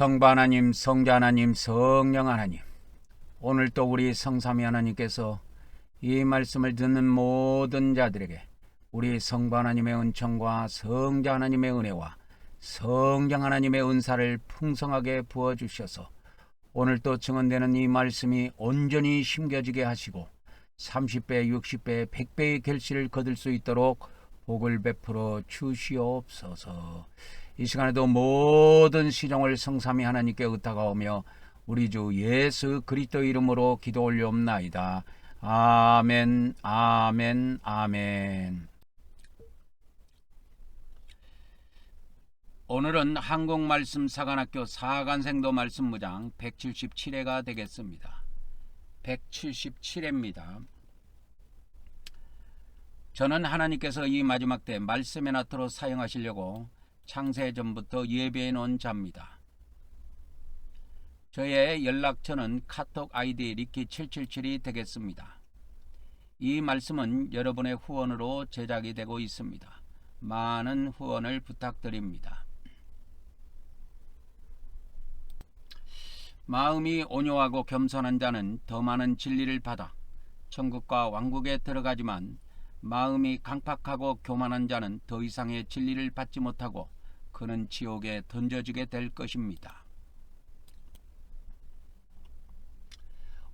성부 하나님, 성자 하나님, 성령 하나님, 오늘 또 우리 성삼위 하나님께서 이 말씀을 듣는 모든 자들에게 우리 성부 하나님의 은총과 성자 하나님의 은혜와 성령 하나님의 은사를 풍성하게 부어주셔서 오늘 또 증언되는 이 말씀이 온전히 심겨지게 하시고 30배, 60배, 100배의 결실을 거둘 수 있도록 복을 베풀어 주시옵소서. 이 시간에도 모든 시종을 성삼위 하나님께 의탁하오며 우리 주 예수 그리스도 이름으로 기도 올려옵나이다. 아멘, 아멘, 아멘. 오늘은 한국말씀사관학교 사간생도 말씀무장 177회가 되겠습니다. 177회입니다. 저는 하나님께서 이 마지막 때 말씀의 나트로 사용하시려고 창세전부터 예배해 놓은 자입니다. 저의 연락처는 카톡 아이디 리키777이 되겠습니다. 이 말씀은 여러분의 후원으로 제작이 되고 있습니다. 많은 후원을 부탁드립니다. 마음이 온유하고 겸손한 자는 더 많은 진리를 받아 천국과 왕국에 들어가지만 마음이 강팍하고 교만한 자는 더 이상의 진리를 받지 못하고 그는 지옥에 던져지게 될 것입니다.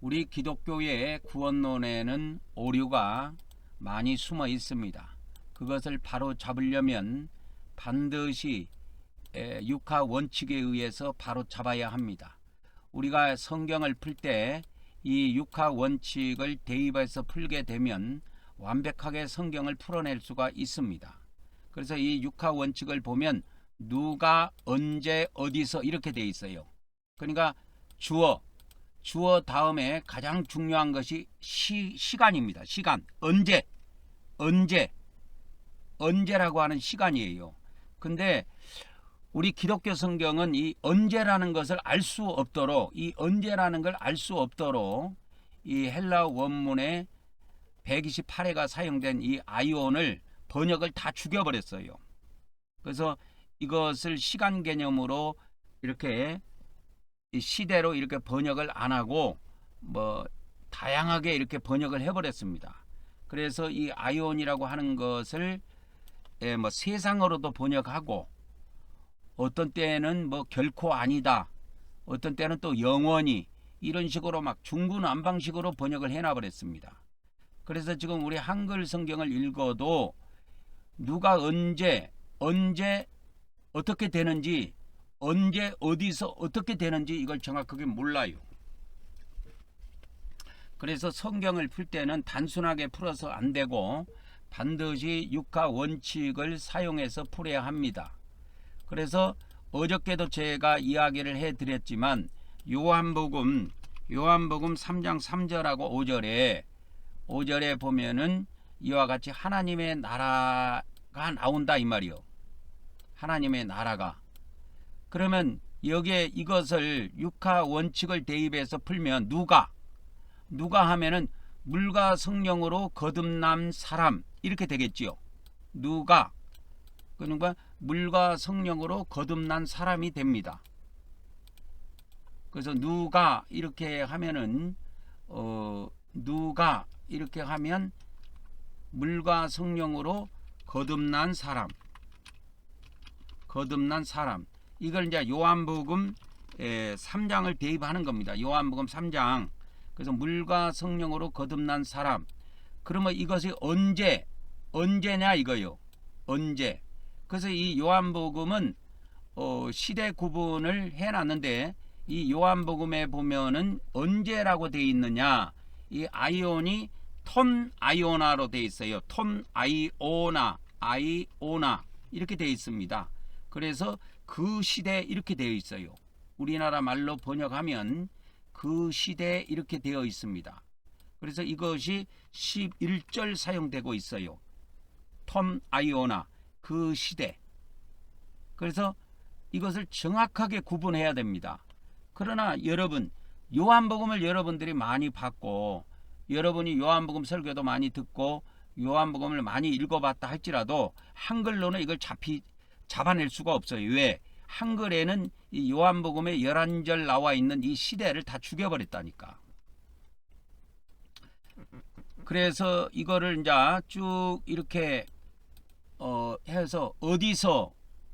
우리 기독교의 구원론에는 오류가 많이 숨어 있습니다. 그것을 바로 잡으려면 반드시 육하 원칙에 의해서 바로 잡아야 합니다. 우리가 성경을 풀 때 이 육하 원칙을 대입해서 풀게 되면 완벽하게 성경을 풀어낼 수가 있습니다. 그래서 이 육하 원칙을 보면 누가 언제 어디서 이렇게 돼 있어요. 그러니까 주어 다음에 가장 중요한 것이 시간입니다. 시간, 언제라고 하는 시간이에요. 근데 우리 기독교 성경은 이 언제라는 것을 알 수 없도록 이 헬라 원문에 128회가 사용된 이 아이온을 번역을 다 죽여버렸어요. 그래서 이것을 시간 개념으로 이렇게 시대로 이렇게 번역을 안 하고 다양하게 이렇게 번역을 해버렸습니다. 그래서 이 아이온이라고 하는 것을 세상어로도 번역하고 어떤 때는 결코 아니다, 어떤 때는 또 영원히 이런 식으로 막 중구난방식으로 번역을 해놔버렸습니다. 그래서 지금 우리 한글 성경을 읽어도 누가 언제 어떻게 되는지, 언제 어디서 어떻게 되는지 이걸 정확하게 몰라요. 그래서 성경을 풀 때는 단순하게 풀어서 안 되고 반드시 육하 원칙을 사용해서 풀어야 합니다. 그래서 어저께도 제가 이야기를 해드렸지만 요한복음 3장 3절하고 5절에 보면은 이와 같이 하나님의 나라가 나온다 이 말이요. 하나님의 나라가. 그러면 여기에 이것을 육하 원칙을 대입해서 풀면 누가 하면은 물과 성령으로 거듭난 사람 이렇게 되겠지요. 누가 그러니까 물과 성령으로 거듭난 사람이 됩니다. 그래서 누가 이렇게 하면은 물과 성령으로 거듭난 사람 이걸 이제 요한복음 3장을 대입하는 겁니다. 요한복음 3장. 그래서 물과 성령으로 거듭난 사람. 그러면 이것이 언제냐 이거요. 언제. 그래서 이 요한복음은 시대 구분을 해놨는데 이 요한복음에 보면은 언제라고 되어 있느냐. 이 아이온이 톤 아이오나로 되어 있어요. 톤 아이오나 이렇게 되어 있습니다. 그래서 그 시대 이렇게 되어 있어요. 우리나라 말로 번역하면 그 시대 이렇게 되어 있습니다. 그래서 이것이 11절 사용되고 있어요. 톰 아이오나 그 시대. 그래서 이것을 정확하게 구분해야 됩니다. 그러나 여러분 요한복음을 여러분들이 많이 봤고 여러분이 요한복음 설교도 많이 듣고 요한복음을 많이 읽어봤다 할지라도 한글로는 이걸 잡아낼 수가 없어요. 왜? 한글에는 이 요한복음에 11절 나와 있는 이 시대를 다 죽여버렸다니까. 그래서 이거를 이제 쭉 이렇게 해서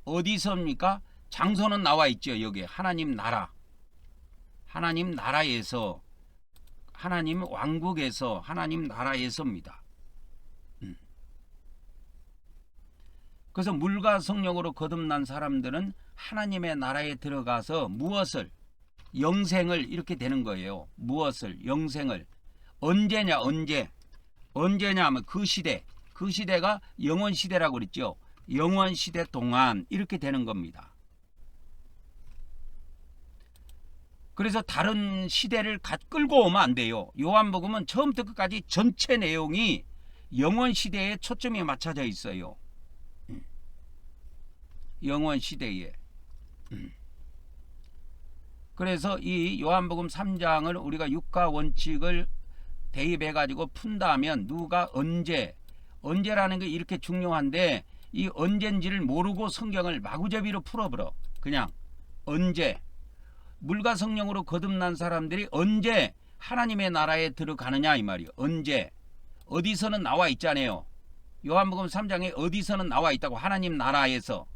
어디서입니까? 장소는 나와 있죠. 여기 하나님 나라에서, 하나님 왕국에서, 하나님 나라에서입니다. 그래서 물과 성령으로 거듭난 사람들은 하나님의 나라에 들어가서 무엇을? 영생을 이렇게 되는 거예요. 무엇을? 영생을. 언제냐? 언제냐 하면 그 시대가 영원 시대라고 그랬죠. 영원 시대 동안 이렇게 되는 겁니다. 그래서 다른 시대를 끌고 오면 안 돼요. 요한복음은 처음부터 끝까지 전체 내용이 영원 시대에 초점이 맞춰져 있어요. 영원 시대에. 그래서 이 요한복음 3장을 우리가 육가 원칙을 대입해 가지고 푼다면 누가 언제라는 게 이렇게 중요한데, 이 언젠지를 모르고 성경을 마구잡이로 풀어버려. 그냥 언제, 물과 성령으로 거듭난 사람들이 언제 하나님의 나라에 들어가느냐 이 말이에요. 언제, 어디서는 나와 있잖아요. 요한복음 3장에 어디서는 나와 있다고. 하나님 나라에서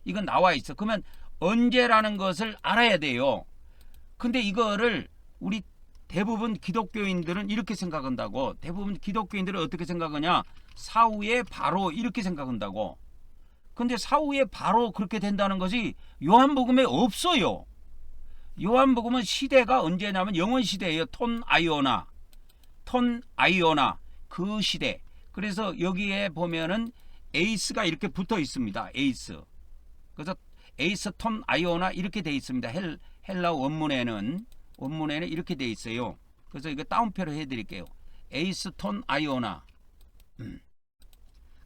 이건 나와 있어. 그러면 언제라는 것을 알아야 돼요. 근데 이거를 우리 대부분 기독교인들은 이렇게 생각한다고. 대부분 기독교인들은 어떻게 생각하냐? 사후에 바로 이렇게 생각한다고. 근데 사후에 바로 그렇게 된다는 것이 요한복음에 없어요. 요한복음은 시대가 언제냐면 영원 시대예요. 톤 아이오나 그 시대. 그래서 여기에 보면은 에이스가 이렇게 붙어 있습니다. 에이스. 그래서 에이스 톤 아이오나 이렇게 돼 있습니다. 헬라 원문에는 이렇게 돼 있어요. 그래서 이거 따옴표로 해드릴게요. 에이스 톤 아이오나.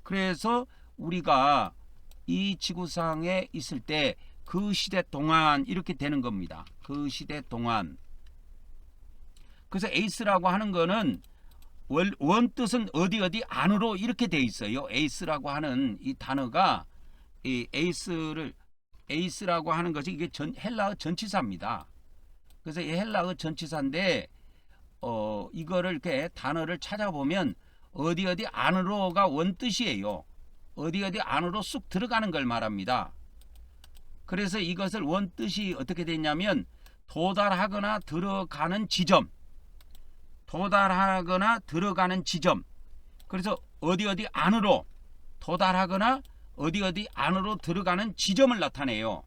그래서 우리가 이 지구상에 있을 때 그 시대 동안 이렇게 되는 겁니다. 그 시대 동안. 그래서 에이스라고 하는 거는 원뜻은 어디 안으로 이렇게 돼 있어요. 에이스라고 하는 이 단어가, 이 에이스라고 하는 것이 이게 헬라어 전치사입니다. 그래서 이 헬라어 전치사인데 이거를 이렇게 단어를 찾아보면 어디 안으로가 원뜻이에요. 어디 안으로 쑥 들어가는 걸 말합니다. 그래서 이것을 원뜻이 어떻게 됐냐면 도달하거나 들어가는 지점. 그래서 어디 안으로 도달하거나 어디 안으로 들어가는 지점을 나타내요.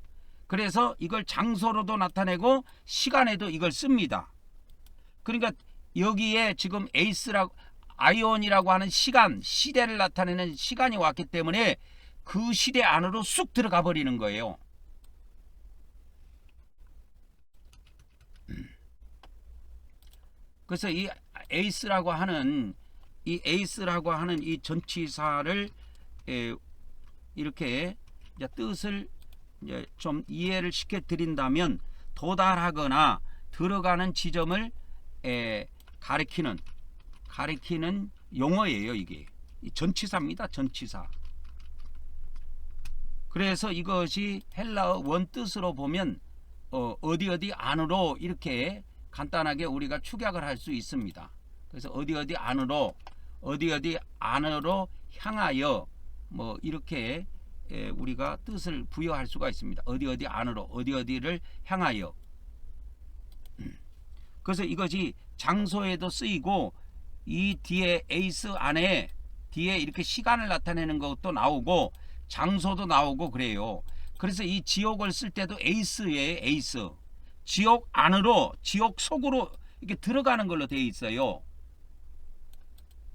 그래서 이걸 장소로도 나타내고 시간에도 이걸 씁니다. 그러니까 여기에 지금 아이온이라고 하는 시대를 나타내는 시간이 왔기 때문에 그 시대 안으로 쑥 들어가 버리는 거예요. 그래서 이 에이스라고 하는 이 전치사를 이렇게 뜻을 좀 이해를 시켜 드린다면, 도달하거나 들어가는 지점을 가리키는 용어예요. 이게 전치사입니다. 전치사. 그래서 이것이 헬라어 원뜻으로 보면 어디 안으로 이렇게 간단하게 우리가 축약을 할 수 있습니다. 그래서 어디 안으로 향하여 뭐 이렇게 우리가 뜻을 부여할 수가 있습니다. 어디 안으로, 어디를 향하여. 그래서 이것이 장소에도 쓰이고, 이 뒤에 에이스 안에 뒤에 이렇게 시간을 나타내는 것도 나오고 장소도 나오고 그래요. 그래서 이 지옥을 쓸 때도 에이스예요. 에이스. 지옥 안으로, 지옥 속으로 이렇게 들어가는 걸로 되어 있어요.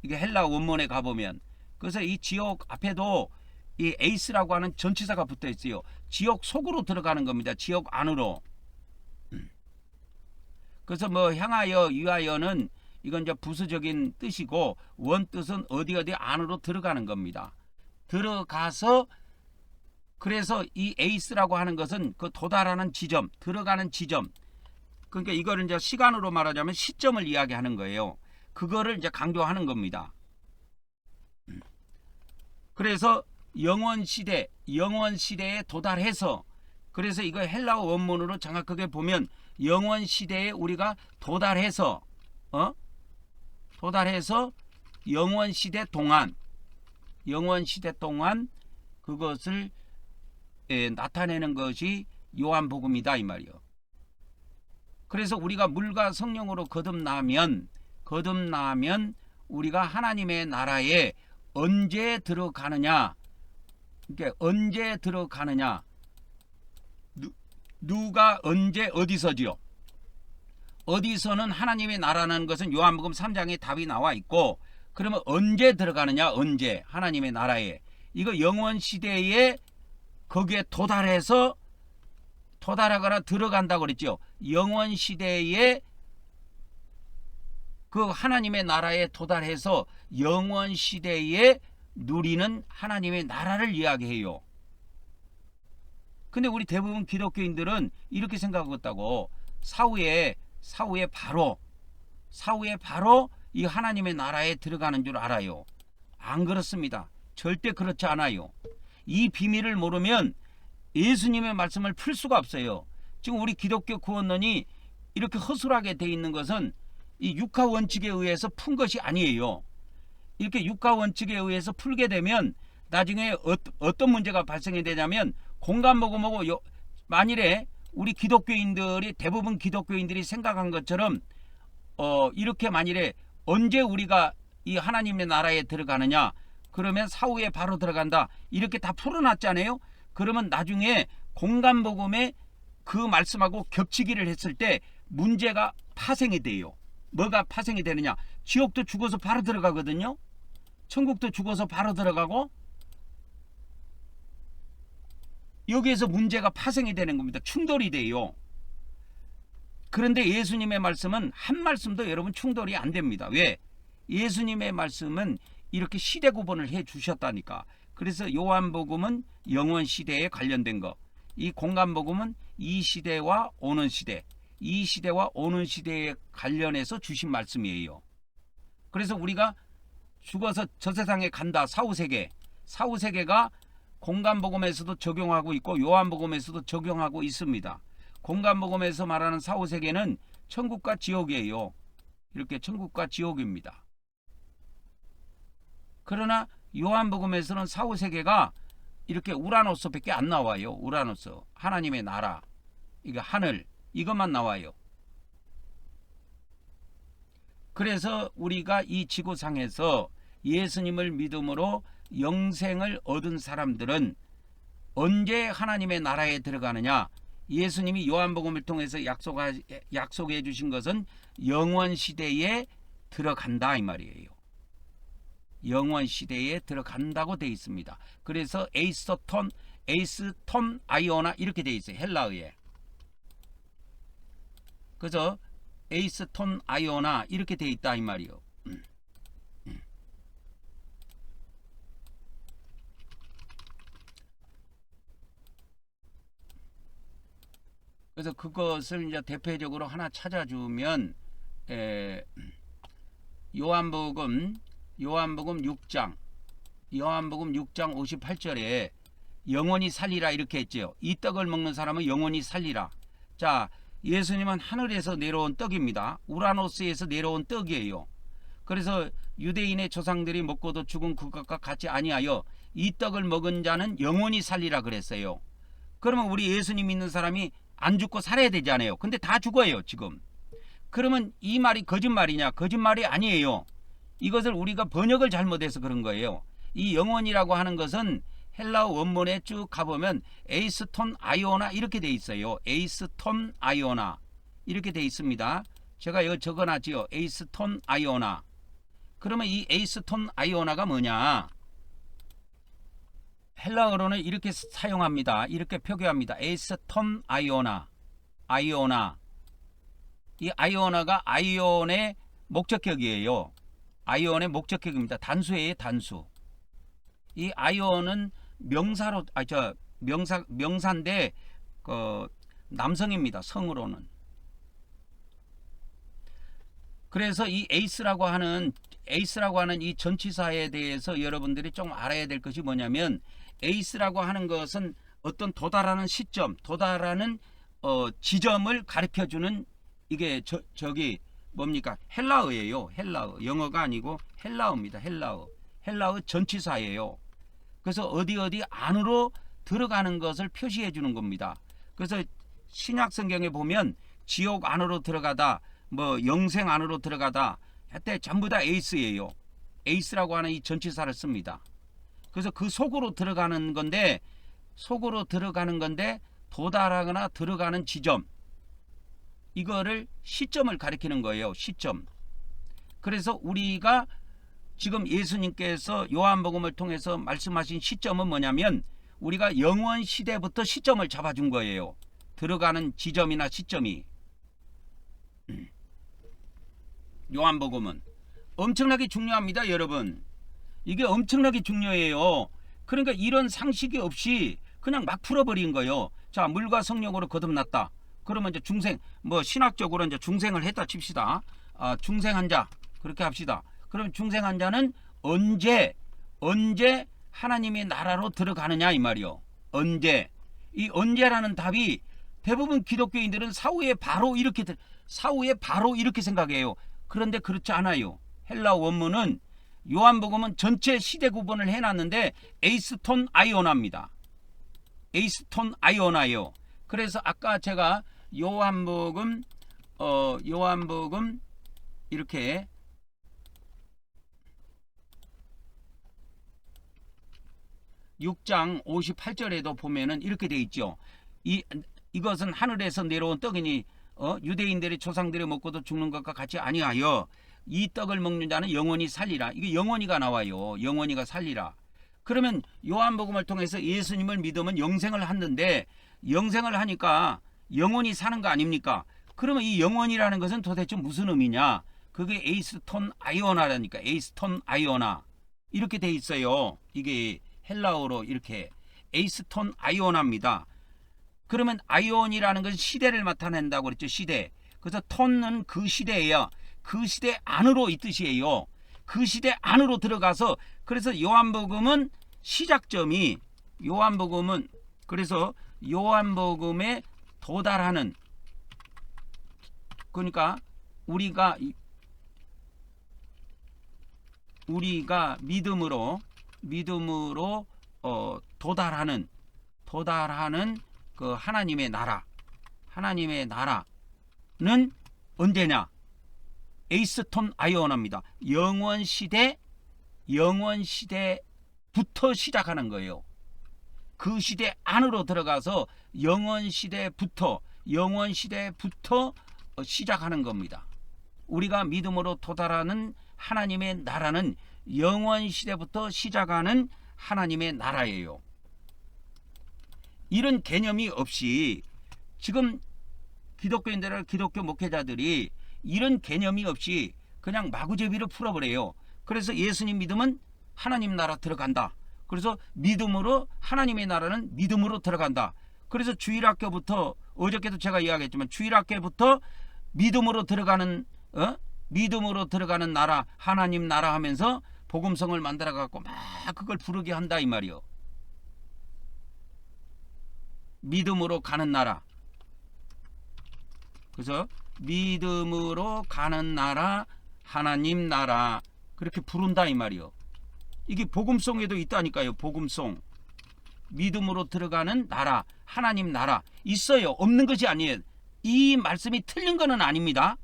이게 헬라 원문에 가보면. 그래서 이 지옥 앞에도 이 에이스라고 하는 전치사가 붙어 있어요. 지옥 속으로 들어가는 겁니다. 지옥 안으로. 그래서 뭐 향하여, 위하여는 이건 이제 부수적인 뜻이고, 원뜻은 어디 안으로 들어가는 겁니다. 들어가서, 그래서 이 에이스라고 하는 것은 그 도달하는 지점, 들어가는 지점. 그러니까 이거를 이제 시간으로 말하자면 시점을 이야기하는 거예요. 그거를 이제 강조하는 겁니다. 그래서 영원 시대에 도달해서 그래서 이거 헬라어 원문으로 정확하게 보면 영원 시대에 우리가 도달해서 영원 시대 동안 그것을 나타내는 것이 요한복음이다 이 말이요. 그래서 우리가 물과 성령으로 거듭나면 우리가 하나님의 나라에 언제 들어가느냐? 그러니까 언제 들어가느냐? 누가 언제 어디서지요? 어디서는 하나님의 나라라는 것은 요한복음 3장에 답이 나와 있고, 그러면 언제 들어가느냐? 언제 하나님의 나라에, 이거 영원 시대에 거기에 도달하거나 들어간다고 그랬죠. 영원 시대에 그 하나님의 나라에 도달해서 영원 시대에 누리는 하나님의 나라를 이야기해요. 근데 우리 대부분 기독교인들은 이렇게 생각하겠다고, 사후에 바로 이 하나님의 나라에 들어가는 줄 알아요. 안 그렇습니다. 절대 그렇지 않아요. 이 비밀을 모르면 예수님의 말씀을 풀 수가 없어요. 지금 우리 기독교 구원론이 이렇게 허술하게 돼 있는 것은 이 육하 원칙에 의해서 푼 것이 아니에요. 이렇게 육하 원칙에 의해서 풀게 되면 나중에 어떤 문제가 발생이 되냐면, 공간모금하고 만일에 우리 기독교인들이, 대부분 기독교인들이 생각한 것처럼 이렇게 만일에 언제 우리가 이 하나님의 나라에 들어가느냐, 그러면 사후에 바로 들어간다, 이렇게 다 풀어놨잖아요. 그러면 나중에 공간복음에 그 말씀하고 겹치기를 했을 때 문제가 파생이 돼요. 뭐가 파생이 되느냐? 지옥도 죽어서 바로 들어가거든요. 천국도 죽어서 바로 들어가고, 여기에서 문제가 파생이 되는 겁니다. 충돌이 돼요. 그런데 예수님의 말씀은 한 말씀도 여러분 충돌이 안 됩니다. 왜? 예수님의 말씀은 이렇게 시대 구분을 해 주셨다니까. 그래서 요한복음은 영원 시대에 관련된 거, 이 공간복음은 이 시대와 오는 시대, 이 시대와 오는 시대에 관련해서 주신 말씀이에요. 그래서 우리가 죽어서 저 세상에 간다, 사후세계가 공간복음에서도 적용하고 있고 요한복음에서도 적용하고 있습니다. 공간복음에서 말하는 사후세계는 천국과 지옥이에요. 이렇게 천국과 지옥입니다. 그러나 요한복음에서는 사후세계가 이렇게 우라노스밖에 안 나와요. 우라노스, 하나님의 나라, 이거 하늘, 이것만 나와요. 그래서 우리가 이 지구상에서 예수님을 믿음으로 영생을 얻은 사람들은 언제 하나님의 나라에 들어가느냐? 예수님이 요한복음을 통해서 약속해 주신 것은 영원 시대에 들어간다 이 말이에요. 영원 시대에 들어간다고 되어 있습니다. 그래서 에이스톤 아이오나 이렇게 되어 있어요. 헬라어에. 그래서 에이스톤 아이오나 이렇게 되어 있다 이 말이요. 그래서 그것을 이제 대표적으로 하나 찾아주면 요한복음 6장 58절에 영원히 살리라 이렇게 했죠. 이 떡을 먹는 사람은 영원히 살리라. 자, 예수님은 하늘에서 내려온 떡입니다. 우라노스에서 내려온 떡이에요. 그래서 유대인의 조상들이 먹고도 죽은 그것과 같이 아니하여 이 떡을 먹은 자는 영원히 살리라 그랬어요. 그러면 우리 예수님 믿는 사람이 안 죽고 살아야 되잖아요. 근데 다 죽어요 지금. 그러면 이 말이 거짓말이냐? 거짓말이 아니에요. 이것을 우리가 번역을 잘못해서 그런 거예요. 이 영원이라고 하는 것은 헬라어 원문에 쭉 가보면 에이스톤 아이오나 이렇게 돼 있어요. 에이스톤 아이오나 이렇게 돼 있습니다. 제가 여기 적어놨지요. 에이스톤 아이오나. 그러면 이 에이스톤 아이오나가 뭐냐? 헬라어로는 이렇게 사용합니다. 이렇게 표기합니다. 에이스톤 아이오나. 이 아이오나가 아이온의 목적격이에요. 아이온의 목적격입니다. 단수예요, 단수. 이 아이온은 명사인데 남성입니다. 성으로는. 그래서 이 에이스라고 하는 이 전치사에 대해서 여러분들이 좀 알아야 될 것이 뭐냐면, 에이스라고 하는 것은 어떤 도달하는 시점, 도달하는 지점을 가르쳐주는 이게 저기 뭡니까? 헬라어예요. 헬라어. 영어가 아니고 헬라어입니다. 헬라어. 헬라어 전치사예요. 그래서 어디 안으로 들어가는 것을 표시해 주는 겁니다. 그래서 신약 성경에 보면 지옥 안으로 들어가다, 뭐 영생 안으로 들어가다 하여튼 전부 다 에이스예요. 에이스라고 하는 이 전치사를 씁니다. 그래서 그 속으로 들어가는 건데 도달하거나 들어가는 지점, 이거를 시점을 가리키는 거예요. 시점. 그래서 우리가 지금 예수님께서 요한복음을 통해서 말씀하신 시점은 뭐냐면 우리가 영원 시대부터 시점을 잡아준 거예요. 들어가는 지점이나 시점이. 요한복음은 엄청나게 중요합니다, 여러분. 이게 엄청나게 중요해요. 그러니까 이런 상식이 없이 그냥 막 풀어버린 거예요. 자, 물과 성령으로 거듭났다. 그러면 이제 중생, 뭐 신학적으로 이제 중생을 했다 칩시다. 중생한 자 그렇게 합시다. 그럼 중생한 자는 언제 하나님의 나라로 들어가느냐 이 말이요. 언제? 이 언제라는 답이 대부분 기독교인들은 사후에 바로 이렇게 생각해요. 그런데 그렇지 않아요. 헬라 원문은 요한복음은 전체 시대 구분을 해놨는데 에이스톤 아이오나입니다. 에이스톤 아이오나예요. 그래서 아까 제가 요한복음 이렇게 (6장 58절에도) 보면은 이렇게 돼 있죠. 이것은 하늘에서 내려온 떡이니 유대인들의 조상들이 먹고도 죽는 것과 같이 아니하여 이 떡을 먹는 자는 영원히 살리라. 이게 영원히가 나와요. 영원히가 살리라. 그러면 요한복음을 통해서 예수님을 믿으면 영생을 하는데 영생을 하니까 영원히 사는 거 아닙니까? 그러면 이 영원이라는 것은 도대체 무슨 의미냐? 그게 에이스톤 아이오나라니까. 에이스톤 아이오나 이렇게 돼 있어요. 이게 헬라어로 이렇게 에이스톤 아이오나입니다. 그러면 아이온이라는 것은 시대를 나타낸다고 그랬죠. 시대. 그래서 톤은 그 시대예요. 그 시대 안으로 이 뜻이에요. 그 시대 안으로 들어가서 그래서 요한복음은 시작점이 요한복음에 도달하는, 그러니까 우리가 믿음으로 도달하는 그 하나님의 나라는 언제냐? 에이스톤 아이오나입니다. 영원 시대부터 시작하는 거예요. 그 시대 안으로 들어가서 영원 시대부터 시작하는 겁니다. 우리가 믿음으로 도달하는 하나님의 나라는 영원 시대부터 시작하는 하나님의 나라예요. 이런 개념이 없이 지금 기독교 목회자들이 이런 개념이 없이 그냥 마구제비로 풀어버려요. 그래서 예수님 믿으면 하나님 나라 들어간다. 그래서 믿음으로 하나님의 나라는 믿음으로 들어간다. 그래서 주일학교부터 어저께도 제가 이야기했지만 주일학교부터 믿음으로 들어가는 나라, 하나님 나라 하면서 복음성을 만들어 갖고 막 그걸 부르게 한다 이 말이요. 믿음으로 가는 나라. 그래서 믿음으로 가는 나라, 하나님 나라 그렇게 부른다 이 말이요. 이게 복음송에도 있다니까요. 복음송. 믿음으로 들어가는 나라, 하나님 나라 있어요. 없는 것이 아니에요. 이 말씀이 틀린 거는 아닙니다.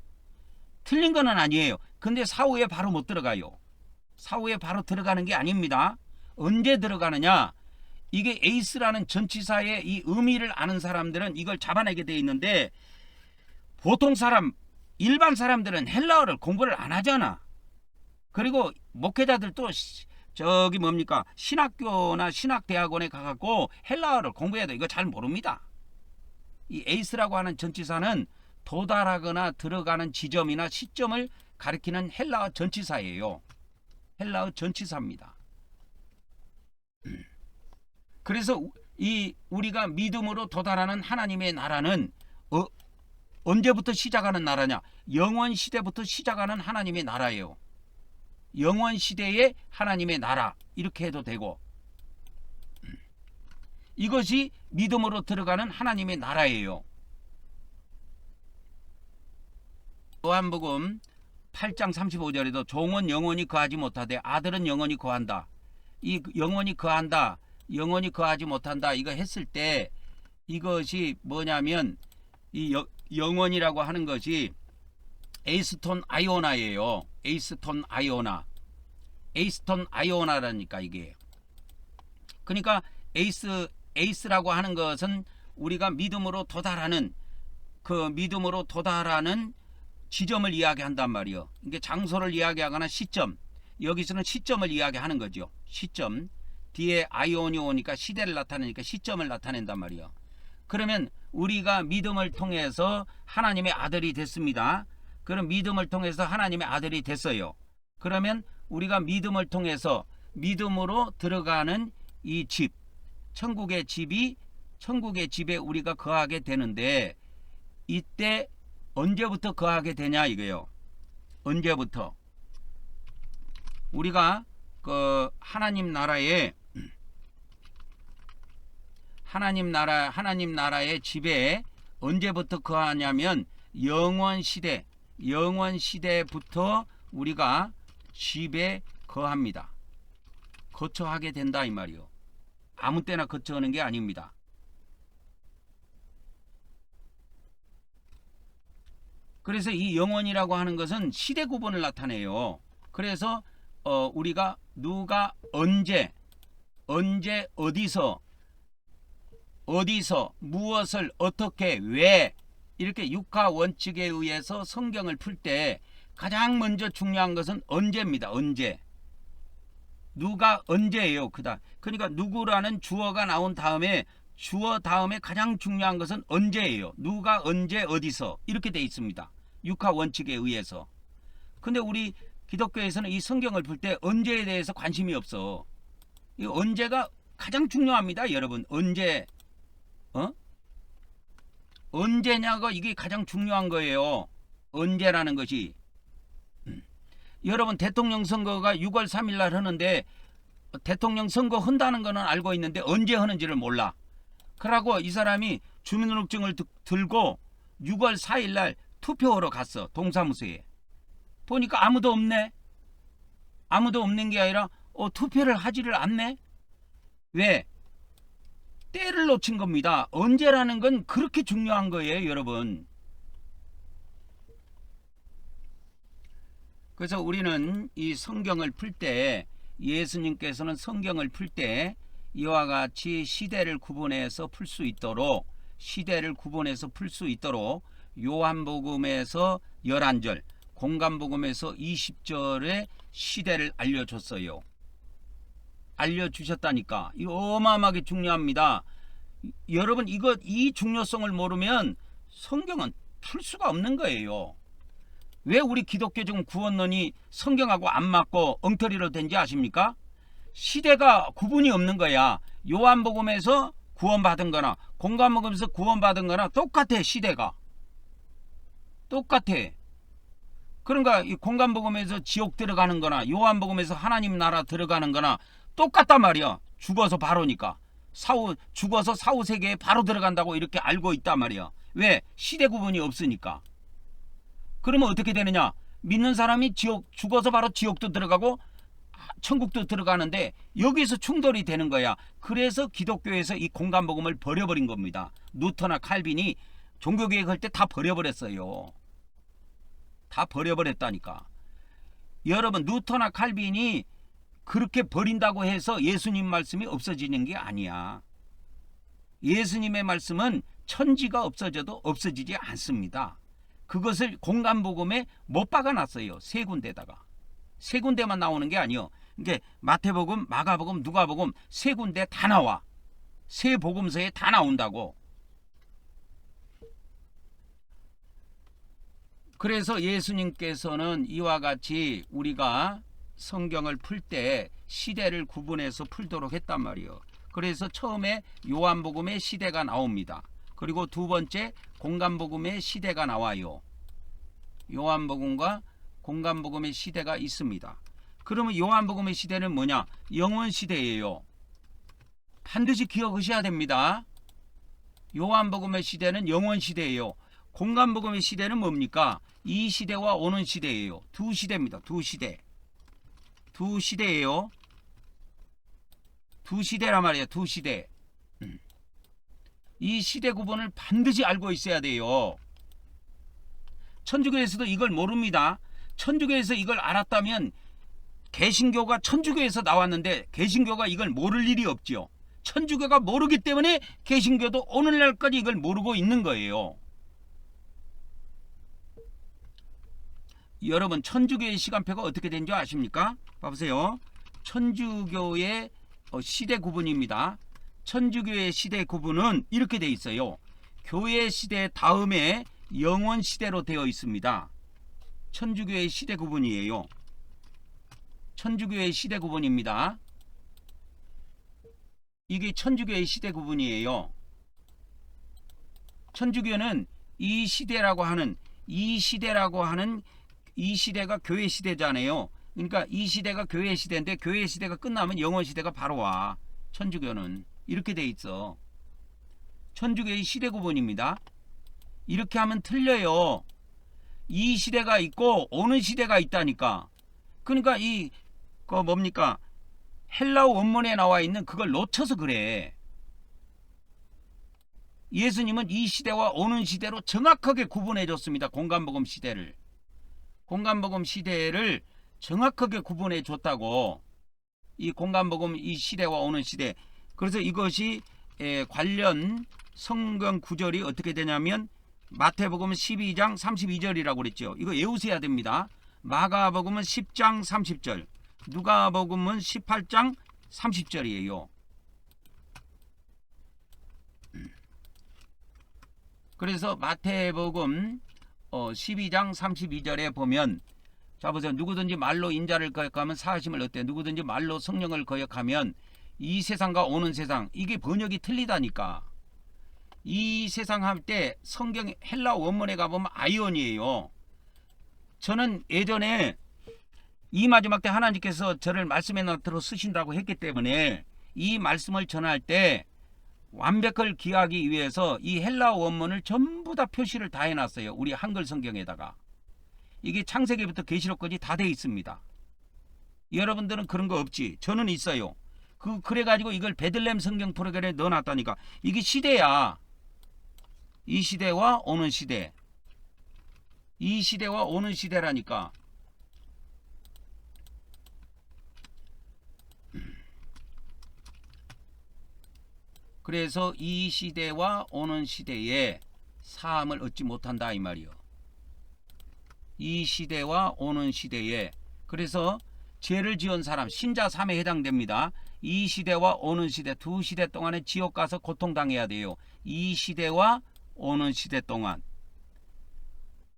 틀린 거는 아니에요. 근데 사후에 바로 못 들어가요. 사후에 바로 들어가는 게 아닙니다. 언제 들어가느냐? 이게 에이스라는 전치사의 이 의미를 아는 사람들은 이걸 잡아내게 돼 있는데 보통 일반 사람들은 헬라어를 공부를 안 하잖아. 그리고 목회자들도 저기 뭡니까 신학교나 신학대학원에 가갖고 헬라어를 공부해야 돼. 이거 잘 모릅니다. 이 에이스라고 하는 전치사는 도달하거나 들어가는 지점이나 시점을 가리키는 헬라어 전치사예요. 헬라어 전치사입니다. 그래서 우리가 믿음으로 도달하는 하나님의 나라는 언제부터 시작하는 나라냐? 영원 시대부터 시작하는 하나님의 나라예요. 영원 시대의 하나님의 나라 이렇게 해도 되고 이것이 믿음으로 들어가는 하나님의 나라예요. 요한복음 8장 35절에도 종은 영원히 거하지 못하되 아들은 영원히 거한다. 이 영원히 거한다, 영원히 거하지 못한다, 이거 했을 때 이것이 뭐냐면 이 영원이라고 하는 것이 에이스톤 아이오나예요. 에이스톤 아이오나. 에이스톤 아이오나라니까 이게. 그러니까 에이스라고 하는 것은 우리가 믿음으로 도달하는 그 믿음으로 도달하는 지점을 이야기한단 말이요. 이게 장소를 이야기하거나 시점. 여기서는 시점을 이야기하는 거죠. 시점. 뒤에 아이온이 오니까 시대를 나타내니까 시점을 나타낸단 말이요. 그러면 우리가 믿음을 통해서 하나님의 아들이 됐습니다. 그럼 믿음을 통해서 하나님의 아들이 됐어요. 그러면 우리가 믿음을 통해서 믿음으로 들어가는 이 집, 천국의 집에 우리가 거하게 되는데, 이때 언제부터 거하게 되냐 이거요. 언제부터? 우리가 그 하나님 나라의 집에 언제부터 거하냐면 영원 시대부터 우리가 집에 거합니다. 거처하게 된다 이 말이요. 아무 때나 거처하는 게 아닙니다. 그래서 이 영원이라고 하는 것은 시대 구분을 나타내요. 그래서 우리가 누가 언제 어디서 무엇을 어떻게 왜 이렇게 육하 원칙에 의해서 성경을 풀 때 가장 먼저 중요한 것은 언제입니다. 언제. 누가 언제예요. 그러니까 누구라는 주어가 나온 다음에 주어 다음에 가장 중요한 것은 언제예요. 누가 언제 어디서 이렇게 돼 있습니다. 육하 원칙에 의해서. 근데 우리 기독교에서는 이 성경을 풀 때 언제에 대해서 관심이 없어. 이 언제가 가장 중요합니다. 여러분 언제 언제냐가 이게 가장 중요한 거예요. 언제라는 것이. 여러분 대통령 선거가 6월 3일 날 하는데 대통령 선거 한다는 거는 알고 있는데 언제 하는지를 몰라. 그러고 이 사람이 주민등록증을 들고 6월 4일 날 투표하러 갔어. 동사무소에. 보니까 아무도 없네. 아무도 없는 게 아니라 투표를 하지를 않네. 왜? 때를 놓친 겁니다. 언제라는 건 그렇게 중요한 거예요, 여러분. 그래서 우리는 이 성경을 풀 때, 예수님께서는 성경을 풀 때 이와 같이 시대를 구분해서 풀 수 있도록 요한복음에서 11절, 공간복음에서 20절의 시대를 알려줬어요. 알려주셨다니까. 이거 어마어마하게 중요합니다. 여러분 이 중요성을 모르면 성경은 풀 수가 없는 거예요. 왜 우리 기독교 지금 구원론이 성경하고 안 맞고 엉터리로 된지 아십니까? 시대가 구분이 없는 거야. 요한복음에서 구원받은 거나 공간복음에서 구원받은 거나 똑같아. 시대가 똑같아. 그러니까 이 공간복음에서 지옥 들어가는 거나 요한복음에서 하나님 나라 들어가는 거나 똑같단 말이야. 죽어서 바로니까. 죽어서 사후세계에 바로 들어간다고 이렇게 알고 있단 말이야. 왜? 시대 구분이 없으니까. 그러면 어떻게 되느냐? 믿는 사람이 죽어서 바로 지옥도 들어가고 천국도 들어가는데 여기서 충돌이 되는 거야. 그래서 기독교에서 이 공간복음을 버려버린 겁니다. 루터나 칼빈이 종교개혁할 때 다 버려버렸어요. 다 버려버렸다니까. 여러분 루터나 칼빈이 그렇게 버린다고 해서 예수님 말씀이 없어지는 게 아니야. 예수님의 말씀은 천지가 없어져도 없어지지 않습니다. 그것을 공간복음에 못 박아놨어요. 세 군데다가. 세 군데만 나오는 게 아니요. 이게 마태복음, 마가복음, 누가복음 세 군데 다 나와. 세 복음서에 다 나온다고. 그래서 예수님께서는 이와 같이 우리가 성경을 풀 때 시대를 구분해서 풀도록 했단 말이에요. 그래서 처음에 요한복음의 시대가 나옵니다. 그리고 두 번째 공간복음의 시대가 나와요. 요한복음과 공간복음의 시대가 있습니다. 그러면 요한복음의 시대는 뭐냐? 영원 시대예요. 반드시 기억하셔야 됩니다. 요한복음의 시대는 영원 시대예요. 공간복음의 시대는 뭡니까? 이 시대와 오는 시대예요. 두 시대입니다. 두 시대. 두 시대예요. 두 시대란 말이에요. 두 시대. 이 시대 구분을 반드시 알고 있어야 돼요. 천주교에서도 이걸 모릅니다. 천주교에서 이걸 알았다면 개신교가 천주교에서 나왔는데 개신교가 이걸 모를 일이 없죠. 천주교가 모르기 때문에 개신교도 오늘날까지 이걸 모르고 있는 거예요. 여러분, 천주교의 시간표가 어떻게 된 줄 아십니까? 봐보세요. 천주교의 시대 구분입니다. 천주교의 시대 구분은 이렇게 돼 있어요. 교회 시대 다음에 영원 시대로 되어 있습니다. 천주교의 시대 구분이에요. 천주교의 시대 구분입니다. 이게 천주교의 시대 구분이에요. 천주교는 이 시대가 교회 시대잖아요. 그러니까 이 시대가 교회 시대인데 교회 시대가 끝나면 영원 시대가 바로 와. 천주교는 이렇게 돼 있어. 천주교의 시대 구분입니다. 이렇게 하면 틀려요. 이 시대가 있고 오는 시대가 있다니까. 그러니까 뭡니까? 헬라어 원문에 나와 있는 그걸 놓쳐서 그래. 예수님은 이 시대와 오는 시대로 정확하게 구분해 줬습니다. 공간복음 시대를. 공간복음 시대를 정확하게 구분해 줬다고. 이 공간복음 이 시대와 오는 시대. 그래서 이것이 관련 성경 구절이 어떻게 되냐면 마태복음은 12장 32절이라고 그랬죠. 이거 외우셔야 됩니다. 마가복음은 10장 30절. 누가복음은 18장 30절이에요. 그래서 마태복음 12장 32절에 보면, 자 보세요. 누구든지 말로 인자를 거역하면 사하심을 얻되 누구든지 말로 성령을 거역하면 이 세상과 오는 세상, 이게 번역이 틀리다니까. 이 세상 할 때 성경 헬라 원문에 가보면 아이언이에요. 저는 예전에 이 마지막 때 하나님께서 저를 말씀에 나타로 쓰신다고 했기 때문에 이 말씀을 전할 때 완벽을 기하기 위해서 이 헬라 원문을 전부 다 표시를 다 해놨어요. 우리 한글 성경에다가. 이게 창세기부터 계시록까지 다 돼 있습니다. 여러분들은 그런 거 없지? 저는 있어요. 그래가지고 이걸 베들레헴 성경 프로그램에 넣어놨다니까. 이게 시대야. 이 시대와 오는 시대. 이 시대와 오는 시대라니까. 그래서 이 시대와 오는 시대에 사함을 얻지 못한다 이 말이요. 이 시대와 오는 시대에. 그래서 죄를 지은 사람 신자 3에 해당됩니다. 이 시대와 오는 시대, 두 시대 동안에 지옥 가서 고통당해야 돼요. 이 시대와 오는 시대 동안.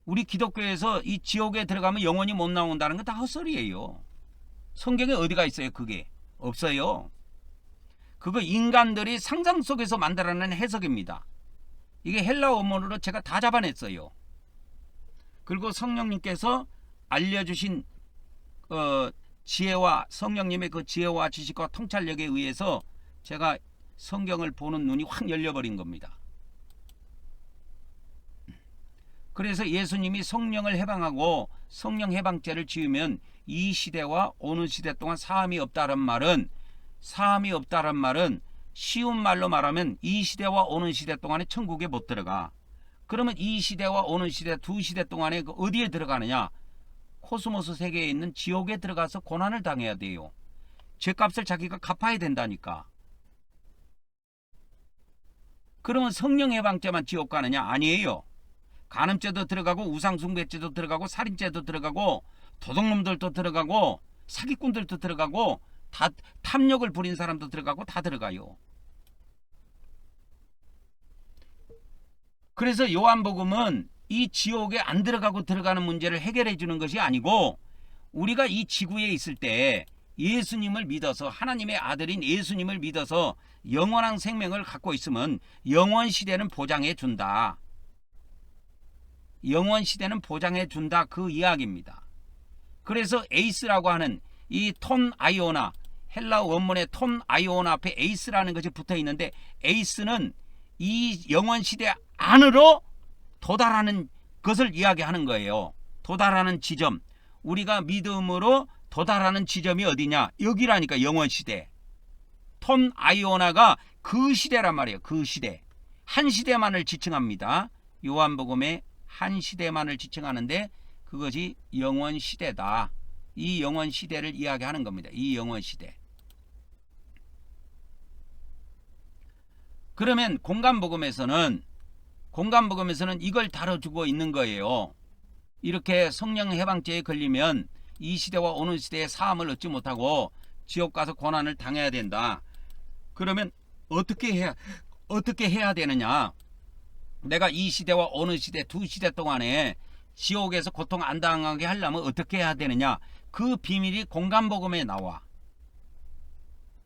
우리 기독교에서 이 지옥에 들어가면 영원히 못 나온다는 건 다 헛소리예요. 성경에 어디가 있어요? 그게 없어요. 그거 인간들이 상상 속에서 만들어낸 해석입니다. 이게 헬라 원문으로 제가 다 잡아냈어요. 그리고 성령님께서 알려주신 지혜와 성령님의 그 지혜와 지식과 통찰력에 의해서 제가 성경을 보는 눈이 확 열려버린 겁니다. 그래서 예수님이 성령을 해방하고 성령 해방죄를 지으면 이 시대와 오는 시대 동안 사함이 없다는 말은 쉬운 말로 말하면 이 시대와 오는 시대 동안에 천국에 못 들어가. 그러면 이 시대와 오는 시대 두 시대 동안에 어디에 들어가느냐? 코스모스 세계에 있는 지옥에 들어가서 고난을 당해야 돼요. 죄값을 자기가 갚아야 된다니까. 그러면 성령 해방죄만 지옥 가느냐? 아니에요. 간음죄도 들어가고 우상숭배죄도 들어가고 살인죄도 들어가고 도둑놈들도 들어가고 사기꾼들도 들어가고 다 탐욕을 부린 사람도 들어가고 다 들어가요. 그래서 요한복음은 이 지옥에 안 들어가고 들어가는 문제를 해결해 주는 것이 아니고, 우리가 이 지구에 있을 때 예수님을 믿어서 하나님의 아들인 예수님을 믿어서 영원한 생명을 갖고 있으면 영원 시대는 보장해 준다. 영원 시대는 보장해 준다, 그 이야기입니다. 그래서 에이스라고 하는 이 톤 아이오나, 헬라 원문에 톤 아이온 앞에 에이스라는 것이 붙어 있는데 에이스는 이 영원 시대 안으로 도달하는 것을 이야기하는 거예요. 도달하는 지점. 우리가 믿음으로 도달하는 지점이 어디냐? 여기라니까. 영원 시대. 톤 아이오나가 그 시대란 말이에요. 그 시대. 한 시대만을 지칭합니다. 요한복음에 한 시대만을 지칭하는데 그것이 영원 시대다. 이 영원 시대를 이야기하는 겁니다. 이 영원 시대. 그러면 공간복음에서는 이걸 다뤄주고 있는 거예요. 이렇게 성령 해방죄에 걸리면 이 시대와 오는 시대의 사함을 얻지 못하고 지옥 가서 고난을 당해야 된다. 그러면 어떻게 해야 되느냐? 내가 이 시대와 오는 시대 두 시대 동안에 지옥에서 고통 안 당하게 하려면 어떻게 해야 되느냐? 그 비밀이 공간복음에 나와.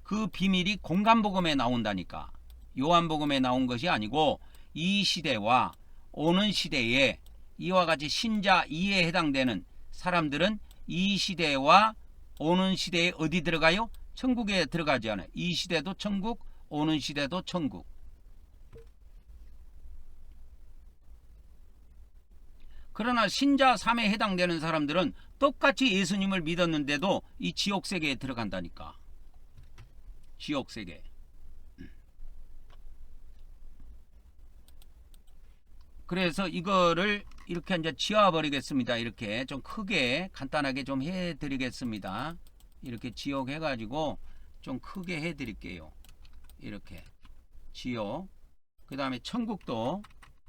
그 비밀이 공간복음에 나온다니까. 요한복음에 나온 것이 아니고 이 시대와 오는 시대에 이와 같이 신자 2에 해당되는 사람들은 이 시대와 오는 시대에 어디 들어가요? 천국에 들어가지 않아요. 이 시대도 천국, 오는 시대도 천국. 그러나 신자 3에 해당되는 사람들은 똑같이 예수님을 믿었는데도 이 지옥세계에 들어간다니까. 지옥세계. 그래서 이거를 이렇게 이제 지워버리겠습니다. 이렇게 좀 크게 간단하게 좀 해드리겠습니다. 이렇게 지옥 해가지고 좀 크게 해드릴게요. 이렇게 지옥. 그 다음에 천국도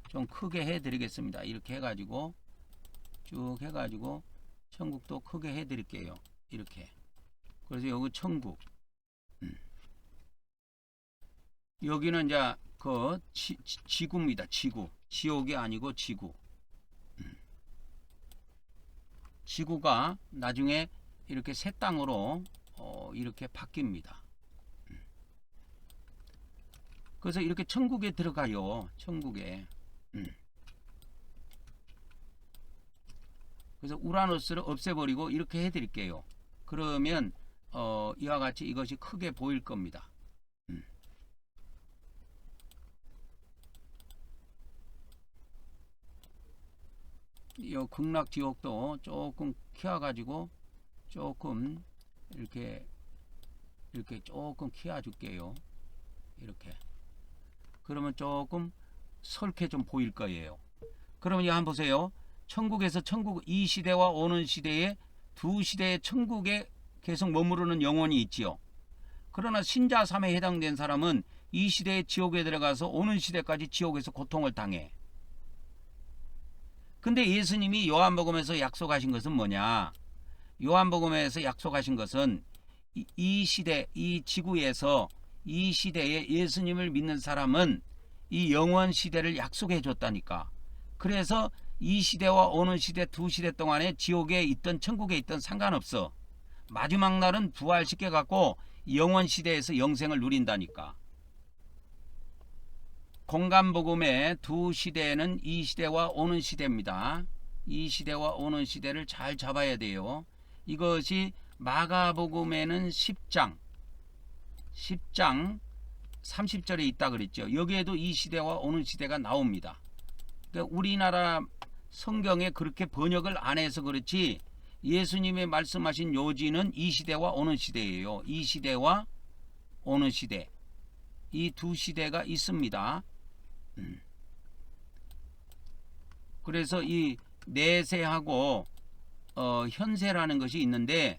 좀 크게 해드리겠습니다. 이렇게 해가지고 쭉 해가지고 천국도 크게 해드릴게요. 이렇게. 그래서 여기 천국. 여기는 이제 그 지구입니다. 지구. 지옥이 아니고 지구. 지구가 나중에 이렇게 새 땅으로 이렇게 바뀝니다. 그래서 이렇게 천국에 들어가요. 천국에. 그래서 우라노스를 없애버리고 이렇게 해드릴게요. 그러면 이와 같이 이것이 크게 보일 겁니다. 이 극락 지옥도 조금 키워가지고 조금 이렇게 조금 키워줄게요. 이렇게. 그러면 조금 설계 좀 보일 거예요. 그러면 이거 한번 보세요. 천국에서 천국 이 시대와 오는 시대에 두 시대의 천국에 계속 머무르는 영혼이 있지요. 그러나 신자 3에 해당된 사람은 이 시대의 지옥에 들어가서 오는 시대까지 지옥에서 고통을 당해. 근데 예수님이 요한복음에서 약속하신 것은 뭐냐? 요한복음에서 약속하신 것은 이 시대, 이 지구에서 이 시대에 예수님을 믿는 사람은 이 영원 시대를 약속해 줬다니까. 그래서 이 시대와 오는 시대 두 시대 동안에 지옥에 있든 천국에 있든 상관없어. 마지막 날은 부활시켜 갖고 영원 시대에서 영생을 누린다니까. 공간복음의 두 시대는 이 시대와 오는 시대입니다. 이 시대와 오는 시대를 잘 잡아야 돼요. 이것이 마가복음에는 10장 30절에 있다 그랬죠. 여기에도 이 시대와 오는 시대가 나옵니다. 그러니까 우리나라 성경에 그렇게 번역을 안 해서 그렇지 예수님의 말씀하신 요지는 이 시대와 오는 시대예요. 이 시대와 오는 시대. 이 두 시대가 있습니다. 그래서 이 내세하고 현세라는 것이 있는데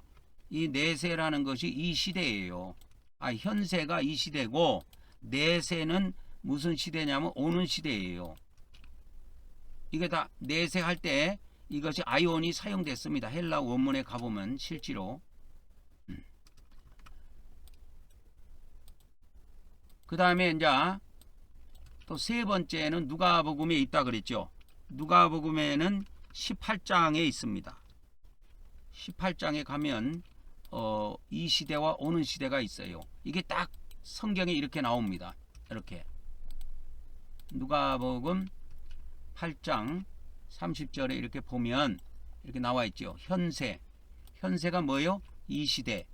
이 내세라는 것이 이 시대예요. 현세가 이 시대고 내세는 무슨 시대냐면 오는 시대예요. 이게 다 내세할 때 이것이 아이온이 사용됐습니다. 헬라 원문에 가보면 실제로. 그 다음에 이제 또 세 번째는 누가복음에 있다 그랬죠. 누가복음에는 18장에 있습니다. 18장에 가면 이 시대와 오는 시대가 있어요. 이게 딱 성경에 이렇게 나옵니다. 이렇게 누가복음 8장 30절에 이렇게 보면 이렇게 나와 있죠. 현세. 현세가 뭐예요? 이 시대.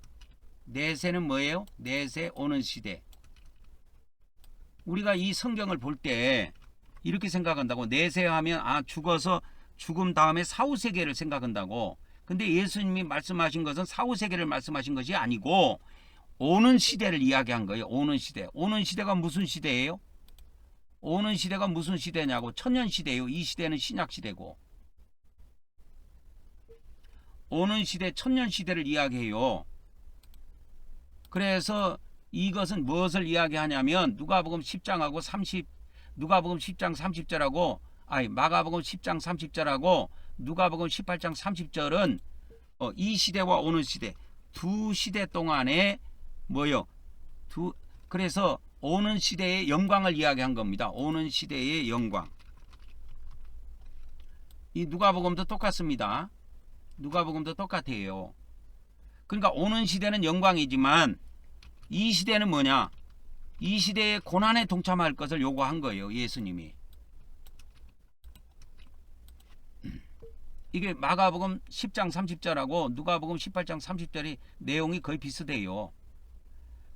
내세는 뭐예요? 내세 오는 시대. 우리가 이 성경을 볼 때 이렇게 생각한다고. 내세하면 죽어서 죽음 다음에 사후세계를 생각한다고. 근데 예수님이 말씀하신 것은 사후세계를 말씀하신 것이 아니고 오는 시대를 이야기한 거예요. 오는 시대. 오는 시대가 무슨 시대예요? 오는 시대가 무슨 시대냐고. 천년시대예요. 이 시대는 신약시대고. 오는 시대, 천년시대를 이야기해요. 그래서 이것은 무엇을 이야기하냐면 누가복음 10장하고 누가복음 10장 30절하고 마가복음 10장 30절하고 누가복음 18장 30절은 이 시대와 오는 시대 두 시대 동안에 뭐요? 그래서 오는 시대의 영광을 이야기한 겁니다. 오는 시대의 영광. 이 누가복음도 똑같습니다. 누가복음도 똑같아요. 그러니까 오는 시대는 영광이지만 이 시대는 뭐냐? 이 시대의 고난에 동참할 것을 요구한 거예요. 예수님이. 이게 마가복음 10장 30절하고 누가복음 18장 30절이 내용이 거의 비슷해요.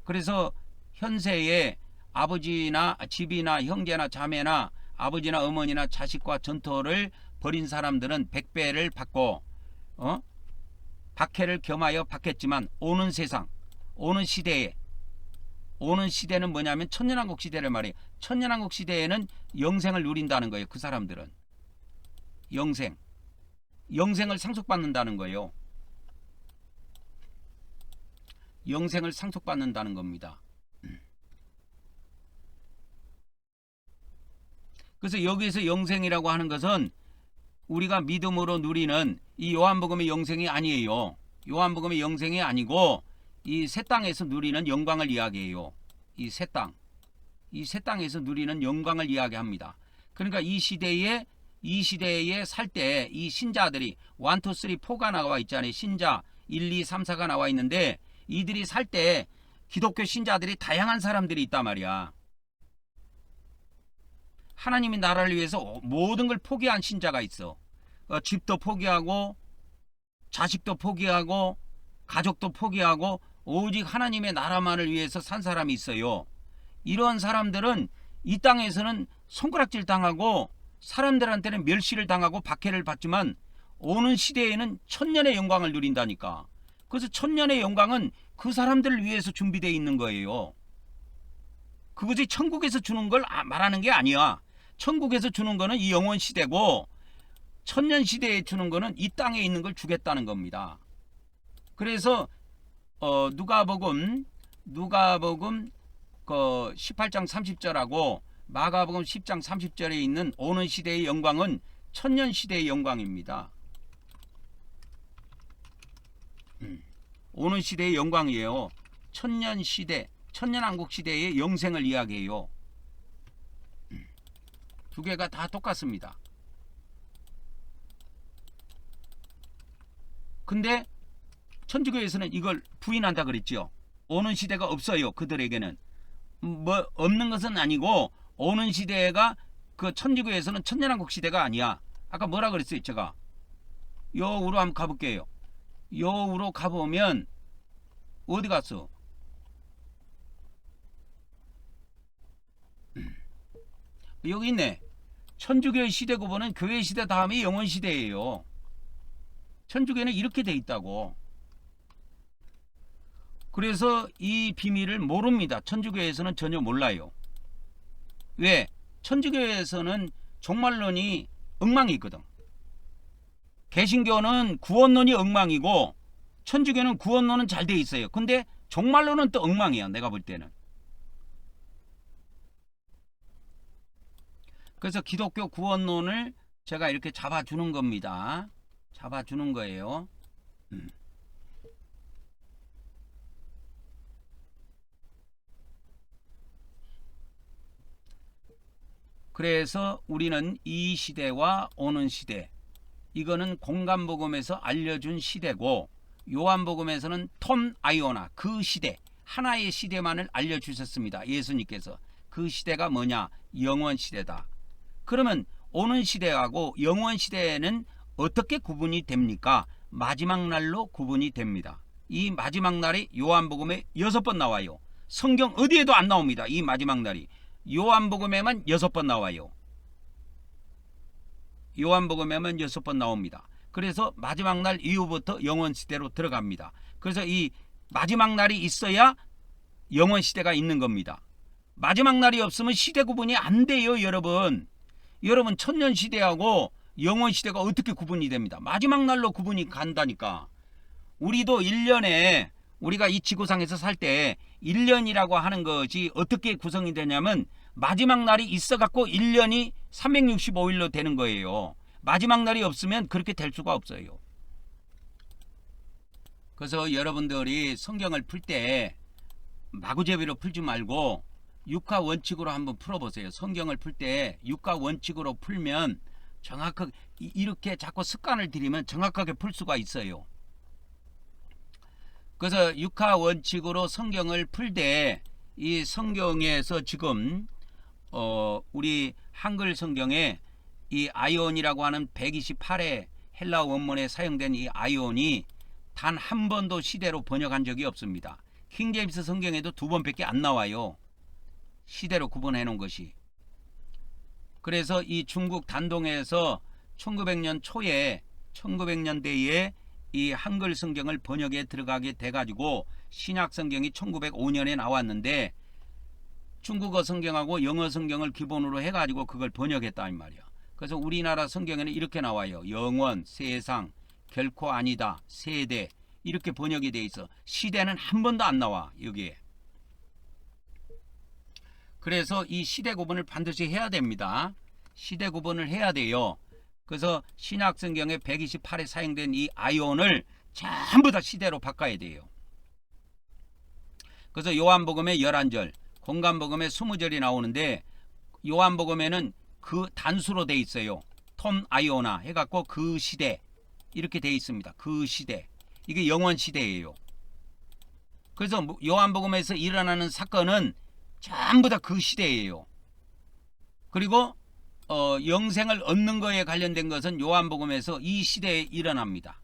그래서 현세에 아버지나 집이나 형제나 자매나 아버지나 어머니나 자식과 전토를 벌인 사람들은 100배를 받고 박해를 겸하여 받겠지만 오는 세상, 오는 시대에 오는 시대는 뭐냐면 천년왕국 시대를 말해요. 천년왕국 시대에는 영생을 누린다는 거예요. 그 사람들은 영생을 상속받는다는 거예요. 영생을 상속받는다는 겁니다. 그래서 여기서 영생이라고 하는 것은 우리가 믿음으로 누리는 이 요한복음의 영생이 아니에요. 요한복음의 영생이 아니고 이 새 땅에서 누리는 영광을 이야기해요. 이 새 땅에서 누리는 영광을 이야기합니다. 그러니까 이 시대에 살 때 이 신자들이 1, 2, 3, 4가 나와 있잖아요. 신자 1, 2, 3, 4가 나와 있는데 이들이 살 때 기독교 신자들이 다양한 사람들이 있단 말이야. 하나님의 나라를 위해서 모든 걸 포기한 신자가 있어. 집도 포기하고 자식도 포기하고 가족도 포기하고 오직 하나님의 나라만을 위해서 산 사람이 있어요. 이런 사람들은 이 땅에서는 손가락질 당하고 사람들한테는 멸시를 당하고 박해를 받지만 오는 시대에는 천년의 영광을 누린다니까. 그래서 천년의 영광은 그 사람들을 위해서 준비되어 있는 거예요. 그것이 천국에서 주는 걸 말하는 게 아니야. 천국에서 주는 거는 이 영원 시대고 천년 시대에 주는 거는 이 땅에 있는 걸 주겠다는 겁니다. 그래서 누가복음 18장 30절하고 마가복음 10장 30절에 있는 오는 시대의 영광은 천년 시대의 영광입니다. 오는 시대의 영광이에요. 천년 시대, 천년왕국 시대의 영생을 이야기해요. 두 개가 다 똑같습니다. 근데 천주교에서는 이걸 부인한다 그랬죠. 오는 시대가 없어요. 그들에게는 뭐 없는 것은 아니고 오는 시대가 그 천주교에서는 천년왕국 시대가 아니야. 아까 뭐라 그랬어요? 제가 여우로 한번 가볼게요. 여우로 가보면 어디 갔어? 여기 있네. 천주교의 시대 구분은 교회 시대 다음에 영원 시대예요. 천주교는 이렇게 돼 있다고. 그래서 이 비밀을 모릅니다. 천주교에서는 전혀 몰라요. 왜? 천주교에서는 종말론이 엉망이거든. 개신교는 구원론이 엉망이고 천주교는 구원론은 잘 돼 있어요. 근데 종말론은 또 엉망이야. 내가 볼 때는. 그래서 기독교 구원론을 제가 이렇게 잡아주는 겁니다. 잡아주는 거예요. 그래서 우리는 이 시대와 오는 시대, 이거는 공간복음에서 알려준 시대고 요한복음에서는 톰 아이오나 그 시대, 하나의 시대만을 알려주셨습니다. 예수님께서. 그 시대가 뭐냐? 영원 시대다. 그러면 오는 시대하고 영원 시대는 어떻게 구분이 됩니까? 마지막 날로 구분이 됩니다. 이 마지막 날이 요한복음에 6번 나와요. 성경 어디에도 안 나옵니다. 이 마지막 날이 요한복음에만 6번 나와요. 요한복음에만 6번 나옵니다. 그래서 마지막 날 이후부터 영원시대로 들어갑니다. 그래서 이 마지막 날이 있어야 영원시대가 있는 겁니다. 마지막 날이 없으면 시대 구분이 안 돼요. 여러분 천년시대하고 영원시대가 어떻게 구분이 됩니다. 마지막 날로 구분이 간다니까. 우리도 1년에 우리가 이 지구상에서 살 때 1년이라고 하는 것이 어떻게 구성이 되냐면 마지막 날이 있어갖고 1년이 365일로 되는 거예요. 마지막 날이 없으면 그렇게 될 수가 없어요. 그래서 여러분들이 성경을 풀 때 마구제비로 풀지 말고 육하 원칙으로 한번 풀어보세요. 성경을 풀 때 육하 원칙으로 풀면 정확하게 이렇게 자꾸 습관을 들이면 정확하게 풀 수가 있어요. 그래서 육하 원칙으로 성경을 풀 때 이 성경에서 지금 우리 한글 성경에 이 아이온이라고 하는 128회 헬라어 원문에 사용된 이 아이온이 단 한 번도 시대로 번역한 적이 없습니다. 킹제임스 성경에도 2번밖에 안 나와요. 시대로 구분해 놓은 것이. 그래서 이 중국 단동에서 1900년 초에 1900년대에 이 한글 성경을 번역에 들어가게 돼가지고 신약 성경이 1905년에 나왔는데 중국어 성경하고 영어 성경을 기본으로 해가지고 그걸 번역했다 이 말이야. 그래서 우리나라 성경에는 이렇게 나와요. 영원, 세상, 결코 아니다, 세대 이렇게 번역이 돼 있어. 시대는 한 번도 안 나와 여기에. 그래서 이 시대 구분을 반드시 해야 됩니다. 시대 구분을 해야 돼요. 그래서 신약 성경에 128에 사용된 이 아이온을 전부 다 시대로 바꿔야 돼요. 그래서 요한복음에 11절, 공간복음에 20절이 나오는데 요한복음에는 그 단수로 돼 있어요. 톰 아이오나 해갖고 그 시대 이렇게 돼 있습니다. 그 시대. 이게 영원 시대예요. 그래서 요한복음에서 일어나는 사건은 전부 다 그 시대예요. 그리고 영생을 얻는 거에 관련된 것은 요한복음에서 이 시대에 일어납니다.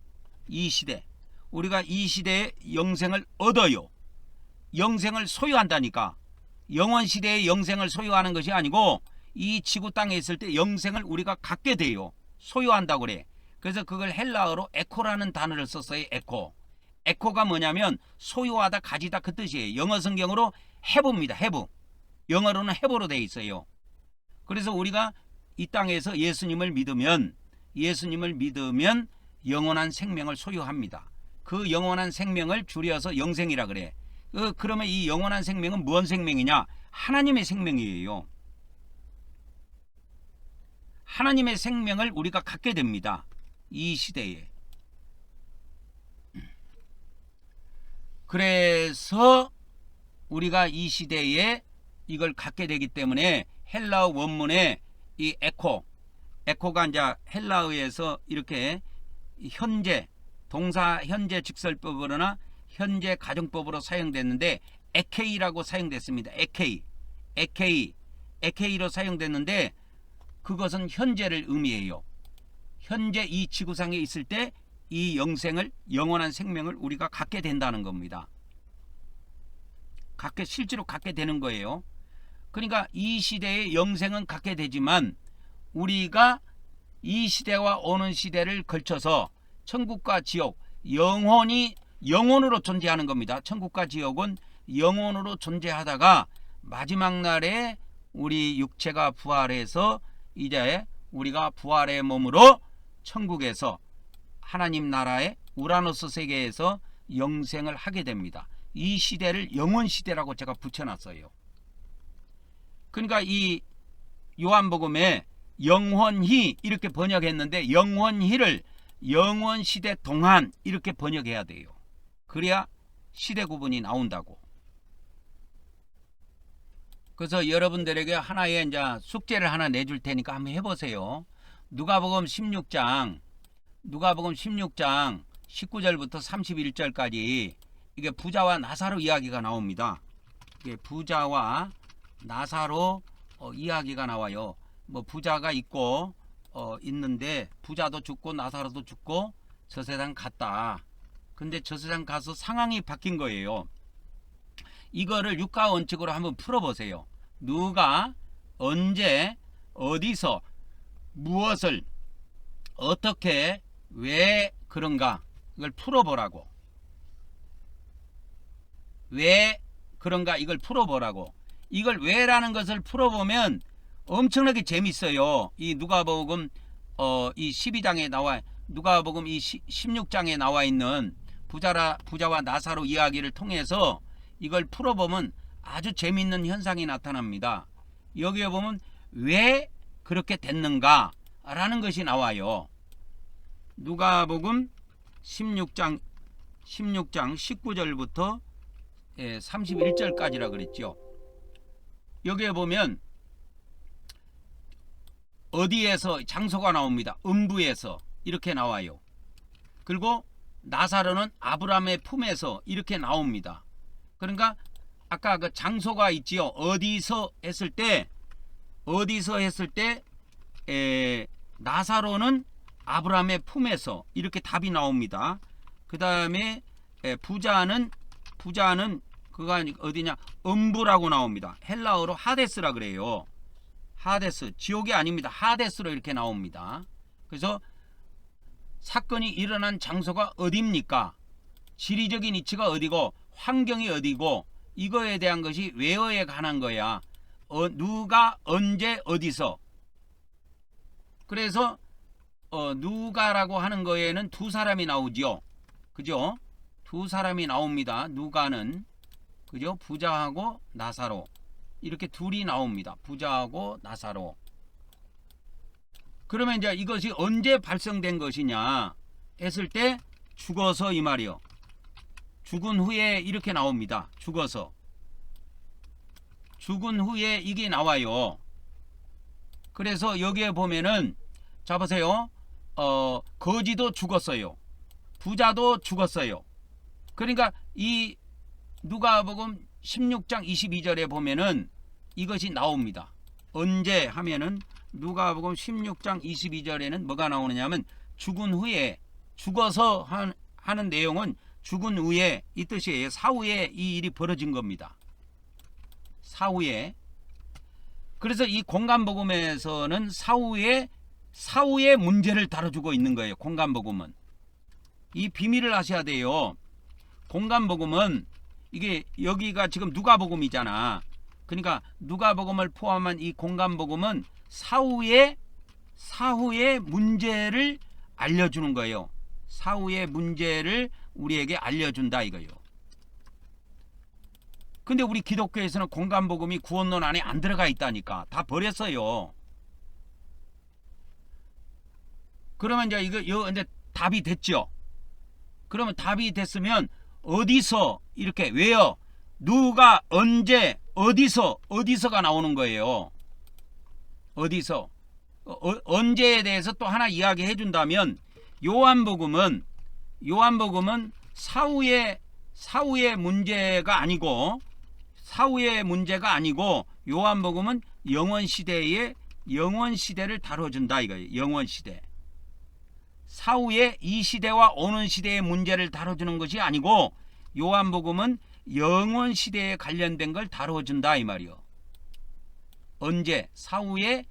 이 시대. 우리가 이 시대에 영생을 얻어요. 영생을 소유한다니까. 영원 시대의 영생을 소유하는 것이 아니고 이 지구 땅에 있을 때 영생을 우리가 갖게 돼요. 소유한다고 그래. 그래서 그걸 헬라어로 에코라는 단어를 썼어요. 에코. 에코가 뭐냐면 소유하다, 가지다 그 뜻이에요. 영어 성경으로 해부입니다. 해부. 영어로는 해부로 돼 있어요. 그래서 우리가 이 땅에서 예수님을 믿으면 영원한 생명을 소유합니다. 그 영원한 생명을 줄여서 영생이라 그래. 그러면 이 영원한 생명은 무슨 생명이냐? 하나님의 생명이에요. 하나님의 생명을 우리가 갖게 됩니다. 이 시대에. 그래서 우리가 이 시대에 이걸 갖게 되기 때문에 헬라어 원문에 이 에코가 이제 헬라어에서 이렇게 현재 동사 현재 직설법으로나 현재 가정법으로 사용됐는데 에케이라고 사용됐습니다. 에케이로 사용됐는데 그것은 현재를 의미해요. 현재 이 지구상에 있을 때 이 영원한 생명을 우리가 갖게 된다는 겁니다. 실제로 갖게 되는 거예요. 그러니까 이 시대의 영생은 갖게 되지만 우리가 이 시대와 오는 시대를 걸쳐서 천국과 지옥, 영원으로 존재하는 겁니다. 천국과 지옥은 영원으로 존재하다가 마지막 날에 우리 육체가 부활해서 이제 우리가 부활의 몸으로 천국에서 하나님 나라의 우라노스 세계에서 영생을 하게 됩니다. 이 시대를 영원시대라고 제가 붙여놨어요. 그러니까 이 요한복음에 영원히 이렇게 번역했는데 영원히를 영원시대 동안 이렇게 번역해야 돼요. 그래야 시대 구분이 나온다고. 그래서 여러분들에게 하나의 이제 숙제를 하나 내줄 테니까 한번 해보세요. 누가복음 16장 19절부터 31절까지 이게 부자와 나사로 이야기가 나옵니다. 이게 부자와 나사로 이야기가 나와요. 뭐 부자가 있고 있는데 부자도 죽고 나사로도 죽고 저 세상 갔다. 근데 저 세상 가서 상황이 바뀐 거예요. 이거를 육가 원칙으로 한번 풀어보세요. 누가 언제 어디서 무엇을 어떻게 왜 그런가 이걸 풀어보라고. 왜 그런가 이걸 풀어보라고. 이걸 왜라는 것을 풀어보면 엄청나게 재밌어요. 이 누가복음 이 12장에 나와 누가복음 이 16장에 나와 있는 부자와 나사로 이야기를 통해서 이걸 풀어보면 아주 재밌는 현상이 나타납니다. 여기에 보면 왜 그렇게 됐는가 라는 것이 나와요. 누가복음 16장 19절부터 31절까지라 그랬죠. 여기에 보면 어디에서 장소가 나옵니다. 음부에서 이렇게 나와요. 그리고 나사로는 아브라함의 품에서 이렇게 나옵니다. 그러니까 아까 그 장소가 있지요. 어디서 했을 때 나사로는 아브라함의 품에서 이렇게 답이 나옵니다. 그 다음에 부자는 그가 어디냐 음부라고 나옵니다. 헬라어로 하데스라 그래요. 하데스, 지옥이 아닙니다. 하데스로 이렇게 나옵니다. 그래서 사건이 일어난 장소가 어디입니까? 지리적인 위치가 어디고 환경이 어디고 이거에 대한 것이 웨어에 관한 거야. 누가 언제 어디서. 그래서 누가라고 하는 거에는 두 사람이 나오죠. 그죠? 두 사람이 나옵니다. 누가는 그죠? 부자하고 나사로 이렇게 둘이 나옵니다. 부자하고 나사로. 그러면 이제 이것이 언제 발생된 것이냐 했을 때 죽어서 이 말이요. 죽은 후에 이렇게 나옵니다. 죽어서. 죽은 후에 이게 나와요. 그래서 여기에 보면은 자 보세요. 거지도 죽었어요. 부자도 죽었어요. 그러니까 이 누가복음 16장 22절에 보면은 이것이 나옵니다. 언제 하면은 누가복음 16장 22절에는 뭐가 나오느냐면 죽은 후에 죽어서 하는 내용은 죽은 후에 이 뜻이에요. 사후에 이 일이 벌어진 겁니다. 사후에. 그래서 이 공간복음에서는 사후의 문제를 다뤄주고 있는 거예요. 공간복음은. 이 비밀을 아셔야 돼요. 공간복음은 이게 여기가 지금 누가복음이잖아. 그러니까 누가복음을 포함한 이 공간복음은 사후의 문제를 알려주는 거예요. 사후의 문제를 우리에게 알려준다 이거예요. 근데 우리 기독교에서는 공간복음이 구원론 안에 안 들어가 있다니까. 다 버렸어요. 그러면 이제 이거 이제 답이 됐죠. 그러면 답이 됐으면 어디서 이렇게 왜요? 누가 언제 어디서가 나오는 거예요. 어디서 언제에 대해서 또 하나 이야기해 준다면 요한복음은 사후의 문제가 아니고 요한복음은 영원 시대를 다뤄준다 이거예요. 영원 시대. 사후에 이 시대와 오는 시대의 문제를 다뤄주는 것이 아니고 요한복음은 영원 시대에 관련된 걸 다뤄준다 이 말이요. 언제 사후에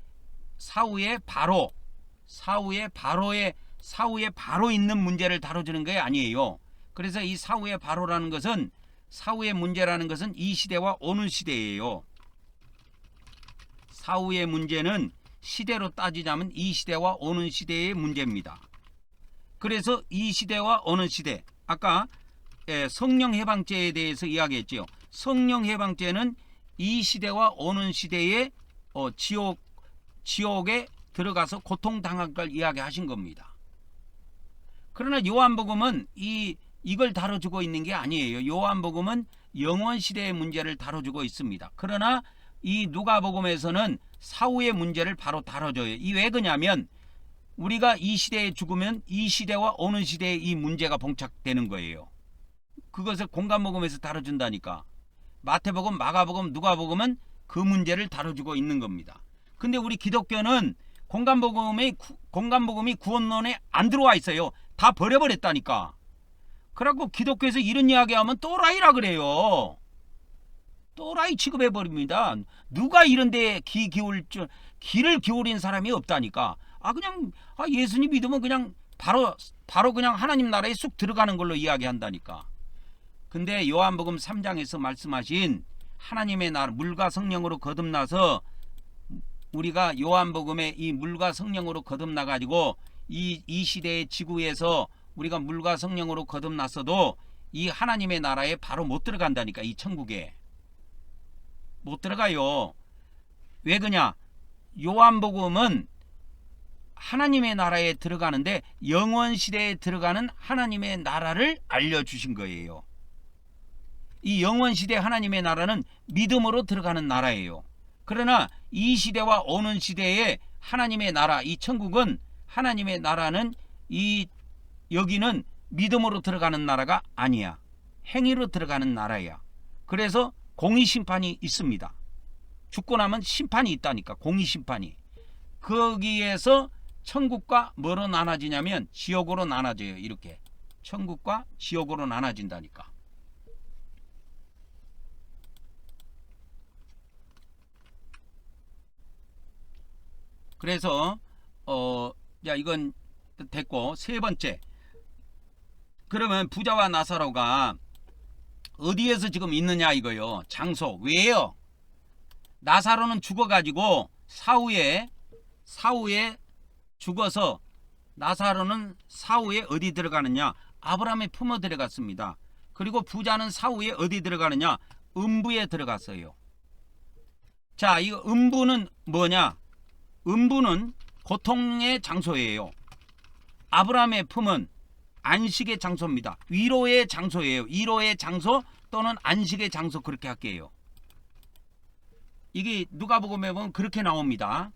바로 있는 문제를 다뤄주는 게 아니에요. 그래서 이 사후의 바로라는 것은 사후의 문제라는 것은 이 시대와 오는 시대예요. 사후의 문제는 시대로 따지자면 이 시대와 오는 시대의 문제입니다. 그래서 이 시대와 오는 시대, 아까 성령 해방죄에 대해서 이야기했죠. 성령 해방죄는 이 시대와 오는 시대의 지옥에 들어가서 고통당할 걸 이야기하신 겁니다. 그러나 요한복음은 이걸 다뤄주고 있는 게 아니에요. 요한복음은 영원 시대의 문제를 다뤄주고 있습니다. 그러나 이 누가복음에서는 사후의 문제를 바로 다뤄줘요. 이 왜 그러냐면 우리가 이 시대에 죽으면 이 시대와 오는 시대에 이 문제가 봉착되는 거예요. 그것을 공간복음에서 다뤄준다니까. 마태복음, 마가복음, 누가복음은 그 문제를 다뤄주고 있는 겁니다. 근데 우리 기독교는 공간복음이 구원론에 안 들어와 있어요. 다 버려버렸다니까. 그래갖고 기독교에서 이런 이야기하면 또라이라 그래요. 또라이 취급해 버립니다. 누가 이런데 귀를 기울인 사람이 없다니까. 그냥 예수님 믿으면 그냥 바로 그냥 하나님 나라에 쑥 들어가는 걸로 이야기한다니까. 근데 요한복음 3장에서 말씀하신 하나님의 나라, 물과 성령으로 거듭나서 우리가 요한복음에 이 물과 성령으로 거듭나 가지고 이 시대의 지구에서 우리가 물과 성령으로 거듭났어도 이 하나님의 나라에 바로 못 들어간다니까. 이 천국에 못 들어가요. 왜 그러냐? 요한복음은 하나님의 나라에 들어가는데 영원 시대에 들어가는 하나님의 나라를 알려주신 거예요. 이 영원 시대 하나님의 나라는 믿음으로 들어가는 나라예요. 그러나 이 시대와 오는 시대의 하나님의 나라, 이 천국은 하나님의 나라는 여기는 믿음으로 들어가는 나라가 아니야. 행위로 들어가는 나라야. 그래서 공의 심판이 있습니다. 죽고 나면 심판이 있다니까. 공의 심판이. 거기에서 천국과 뭐로 나눠지냐면 지옥으로 나눠져요. 이렇게 천국과 지옥으로 나눠진다니까. 그래서 이건 됐고, 세 번째, 그러면 부자와 나사로가 어디에서 지금 있느냐 이거요. 장소. 왜요? 나사로는 죽어가지고 사후에 죽어서 나사로는 사후에 어디 들어가느냐? 아브라함의 품에 들어갔습니다. 그리고 부자는 사후에 어디 들어가느냐? 음부에 들어갔어요. 자, 이거 음부는 뭐냐? 음부는 고통의 장소예요. 아브라함의 품은 안식의 장소입니다. 위로의 장소예요. 위로의 장소 또는 안식의 장소, 그렇게 할게요. 이게 누가복음에 보면 그렇게 나옵니다.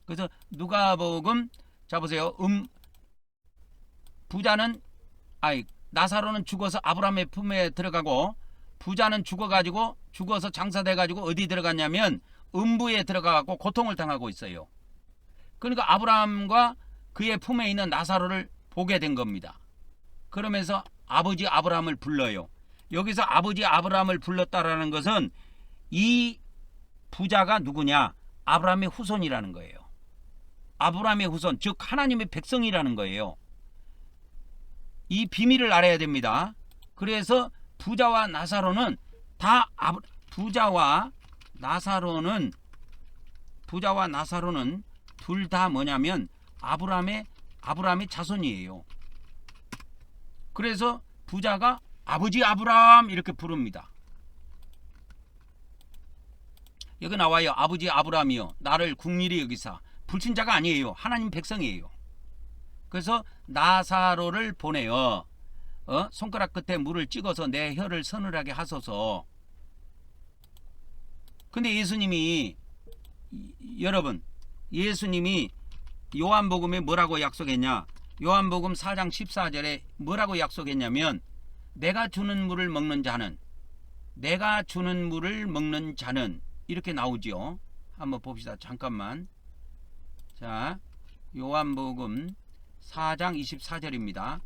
그래서 누가복음, 자 보세요. 나사로는 죽어서 아브라함의 품에 들어가고, 부자는 죽어서 장사돼가지고 어디 들어갔냐면 음부에 들어가고 고통을 당하고 있어요. 그러니까 아브라함과 그의 품에 있는 나사로를 보게 된 겁니다. 그러면서 아버지 아브라함을 불러요. 여기서 아버지 아브라함을 불렀다라는 것은 이 부자가 누구냐? 아브라함의 후손이라는 거예요. 아브라함의 후손, 즉 하나님의 백성이라는 거예요. 이 비밀을 알아야 됩니다. 그래서 부자와 나사로는 둘 다 뭐냐면 아브라함의 자손이에요. 그래서 부자가 아버지 아브라함 이렇게 부릅니다. 여기 나와요. 아버지 아브라함이요, 나를 국리리 여기사. 불신자가 아니에요. 하나님 백성이에요. 그래서 나사로를 보내요. 손가락 끝에 물을 찍어서 내 혀를 서늘하게 하소서. 근데 예수님이 요한복음에 뭐라고 약속했냐? 요한복음 4장 14절에 뭐라고 약속했냐면 내가 주는 물을 먹는 자는 이렇게 나오죠. 한번 봅시다. 잠깐만. 자, 요한복음 4장 24절입니다.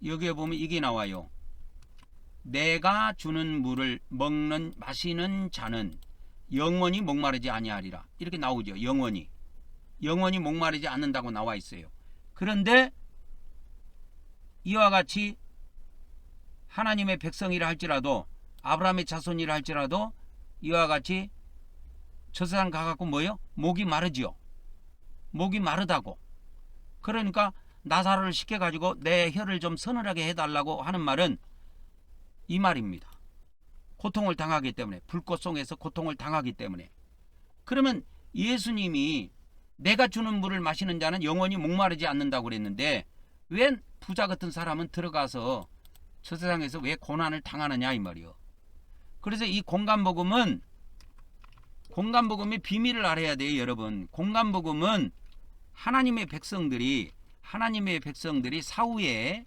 여기에 보면 이게 나와요. 내가 주는 물을 마시는 자는 영원히 목마르지 아니하리라. 이렇게 나오죠. 영원히 목마르지 않는다고 나와 있어요. 그런데 이와 같이 하나님의 백성이라 할지라도, 아브라함의 자손이라 할지라도 이와 같이 저 세상 가갖고 뭐요? 목이 마르지요. 목이 마르다고. 그러니까 나사로를 시켜가지고 내 혀를 좀 서늘하게 해달라고 하는 말은 이 말입니다. 고통을 당하기 때문에, 불꽃 속에서 고통을 당하기 때문에. 그러면 예수님이 내가 주는 물을 마시는 자는 영원히 목마르지 않는다고 그랬는데 왜 부자 같은 사람은 들어가서 저 세상에서 왜 고난을 당하느냐 이 말이요. 그래서 이 공간복음의 비밀을 알아야 돼요, 여러분. 공간복음은 하나님의 백성들이 사후에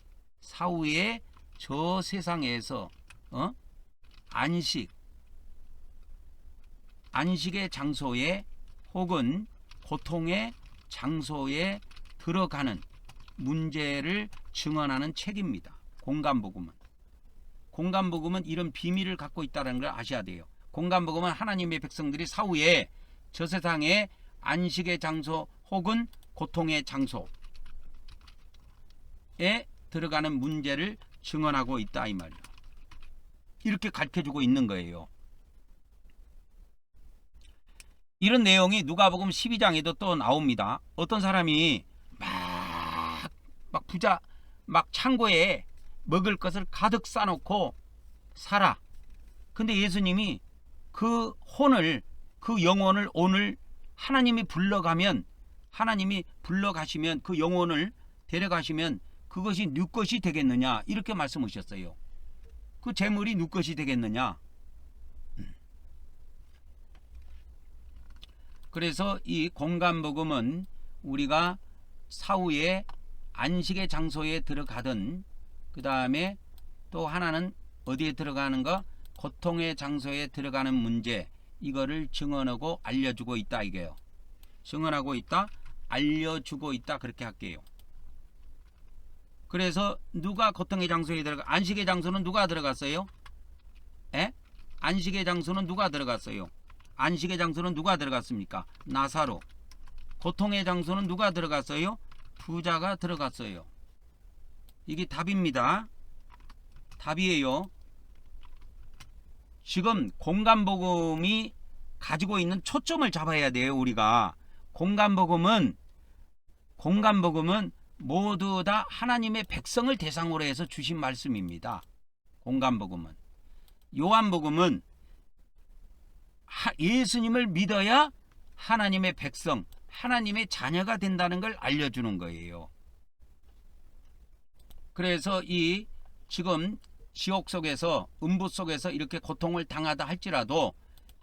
저 세상에서 안식의 장소에 혹은 고통의 장소에 들어가는 문제를 증언하는 책입니다. 공간복음은. 공간복음은 이런 비밀을 갖고 있다는 걸 아셔야 돼요. 공간복음은 하나님의 백성들이 사후에 저 세상의 안식의 장소 혹은 고통의 장소에 들어가는 문제를 증언하고 있다 이 말이에요. 이렇게 가르쳐주고 있는 거예요. 이런 내용이 누가복음 12장에도 또 나옵니다. 어떤 사람이 막 부자 막 창고에 먹을 것을 가득 싸놓고 살아. 근데 예수님이 그 혼을, 그 영혼을 오늘 하나님이 불러가시면 그 영혼을 데려가시면 그것이 누 것이 되겠느냐 이렇게 말씀하셨어요. 그 재물이 누 것이 되겠느냐. 그래서 이 공간복음은 우리가 사후에 안식의 장소에 들어가든 그 다음에 또 하나는 어디에 들어가는 거? 고통의 장소에 들어가는 문제, 이거를 증언하고 알려주고 있다 이게요. 증언하고 있다, 알려주고 있다 그렇게 할게요. 그래서 누가 고통의 장소에 들어가? 안식의 장소는 누가 들어갔어요? 에? 안식의 장소는 누가 들어갔어요? 안식의 장소는 누가 들어갔습니까? 나사로. 고통의 장소는 누가 들어갔어요? 부자가 들어갔어요. 이게 답입니다. 답이에요. 지금 공간복음이 가지고 있는 초점을 잡아야 돼요. 우리가 공간복음은 모두 다 하나님의 백성을 대상으로 해서 주신 말씀입니다. 공간복음은. 요한복음은 예수님을 믿어야 하나님의 백성, 하나님의 자녀가 된다는 걸 알려주는 거예요. 그래서 이 지금 지옥 속에서, 음부 속에서 이렇게 고통을 당하다 할지라도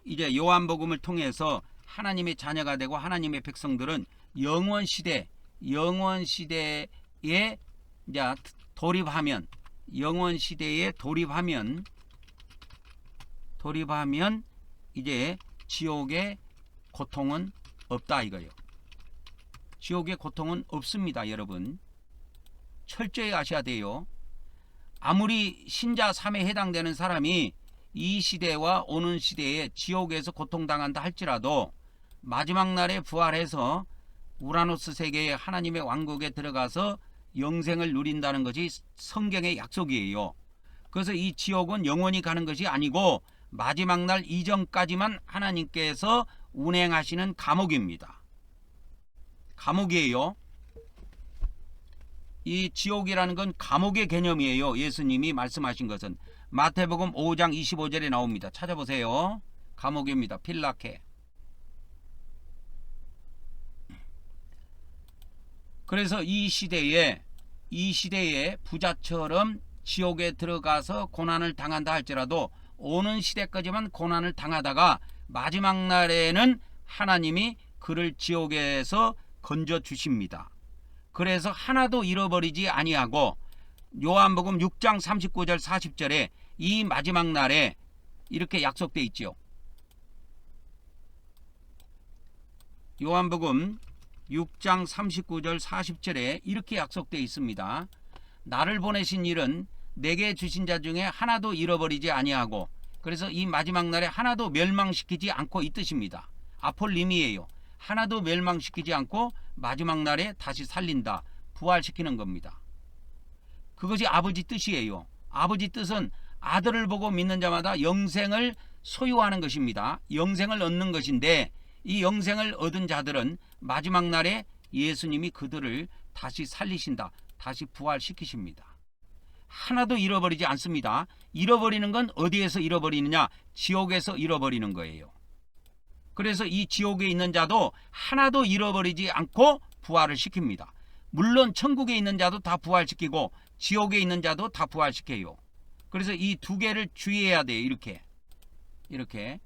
이제 요한복음을 통해서 하나님의 자녀가 되고 하나님의 백성들은 영원 시대에 이제 돌입하면 이제 지옥의 고통은 없다 이거예요. 지옥의 고통은 없습니다, 여러분. 철저히 아셔야 돼요. 아무리 신자 3에 해당되는 사람이 이 시대와 오는 시대에 지옥에서 고통당한다 할지라도 마지막 날에 부활해서 우라노스 세계의 하나님의 왕국에 들어가서 영생을 누린다는 것이 성경의 약속이에요. 그래서 이 지옥은 영원히 가는 것이 아니고 마지막 날 이전까지만 하나님께서 운행하시는 감옥입니다. 감옥이에요. 이 지옥이라는 건 감옥의 개념이에요. 예수님이 말씀하신 것은 마태복음 5장 25절에 나옵니다. 찾아보세요. 감옥입니다. 필라케. 그래서 이 시대에 부자처럼 지옥에 들어가서 고난을 당한다 할지라도 오는 시대까지만 고난을 당하다가 마지막 날에는 하나님이 그를 지옥에서 건져 주십니다. 그래서 하나도 잃어버리지 아니하고 요한복음 6장 39절 40절에 이 마지막 날에 이렇게 약속되어 있죠. 요한복음 6장 39절 40절에 이렇게 약속되어 있습니다. 나를 보내신 일은 내게 주신 자 중에 하나도 잃어버리지 아니하고, 그래서 이 마지막 날에 하나도 멸망시키지 않고 이 뜻입니다. 아폴림이에요. 하나도 멸망시키지 않고 마지막 날에 다시 살린다, 부활시키는 겁니다. 그것이 아버지 뜻이에요. 아버지 뜻은 아들을 보고 믿는 자마다 영생을 소유하는 것입니다. 영생을 얻는 것인데 이 영생을 얻은 자들은 마지막 날에 예수님이 그들을 다시 살리신다, 다시 부활시키십니다. 하나도 잃어버리지 않습니다. 잃어버리는 건 어디에서 잃어버리느냐? 지옥에서 잃어버리는 거예요. 그래서 이 지옥에 있는 자도 하나도 잃어버리지 않고 부활을 시킵니다. 물론 천국에 있는 자도 다 부활시키고 지옥에 있는 자도 다 부활시켜요. 그래서 이 두 개를 주의해야 돼요. 이렇게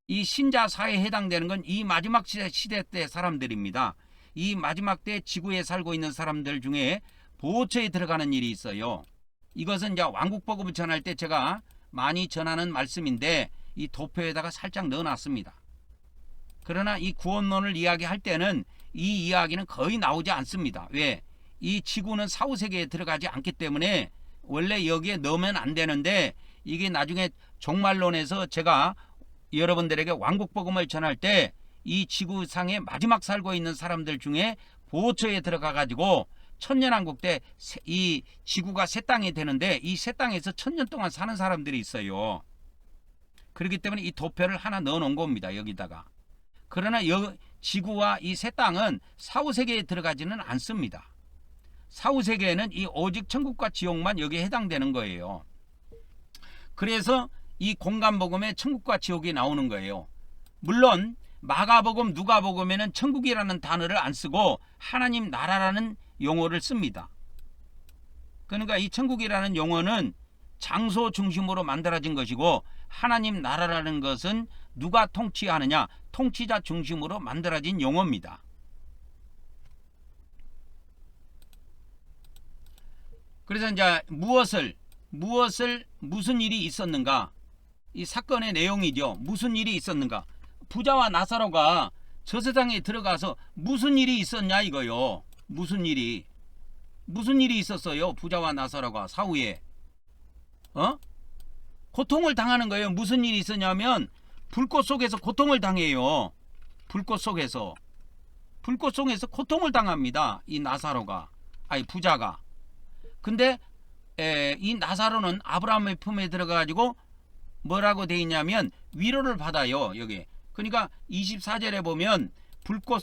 이 신자 사회에 해당되는 건 이 마지막 시대 때 사람들입니다. 이 마지막 때 지구에 살고 있는 사람들 중에 보초에 들어가는 일이 있어요. 이것은 이제 왕국복음을 전할 때 제가 많이 전하는 말씀인데 이 도표에다가 살짝 넣어놨습니다. 그러나 이 구원론을 이야기할 때는 이 이야기는 거의 나오지 않습니다. 왜? 이 지구는 사후세계에 들어가지 않기 때문에 원래 여기에 넣으면 안 되는데 이게 나중에 종말론에서 제가 여러분들에게 왕국복음을 전할 때 이 지구상에 마지막 살고 있는 사람들 중에 보호처에 들어가 가지고 천년왕국 때 이 지구가 새 땅이 되는데 이 새 땅에서 1000년 동안 사는 사람들이 있어요. 그렇기 때문에 이 도표를 하나 넣어 놓은 겁니다. 여기다가. 그러나 지구와 이 새 땅은 사후세계에 들어가지는 않습니다. 사후세계에는 이 오직 천국과 지옥만 여기에 해당되는 거예요. 그래서 이 공간복음에 천국과 지옥이 나오는 거예요. 물론 마가복음, 누가복음에는 천국이라는 단어를 안 쓰고 하나님 나라라는 용어를 씁니다. 그러니까 이 천국이라는 용어는 장소 중심으로 만들어진 것이고 하나님 나라라는 것은 누가 통치하느냐, 통치자 중심으로 만들어진 용어입니다. 그래서 이제 무슨 일이 있었는가, 이 사건의 내용이죠. 무슨 일이 있었는가. 부자와 나사로가 저 세상에 들어가서 무슨 일이 있었냐 이거요. 무슨 일이 있었어요. 부자와 나사로가 사후에 고통을 당하는 거예요. 무슨 일이 있었냐면 불꽃 속에서 고통을 당해요. 불꽃 속에서 고통을 당합니다. 이 나사로가, 아니 부자가. 근데 이 나사로는 아브라함의 품에 들어가 가지고 뭐라고 돼 있냐면 위로를 받아요. 여기. 그러니까 24절에 보면 불꽃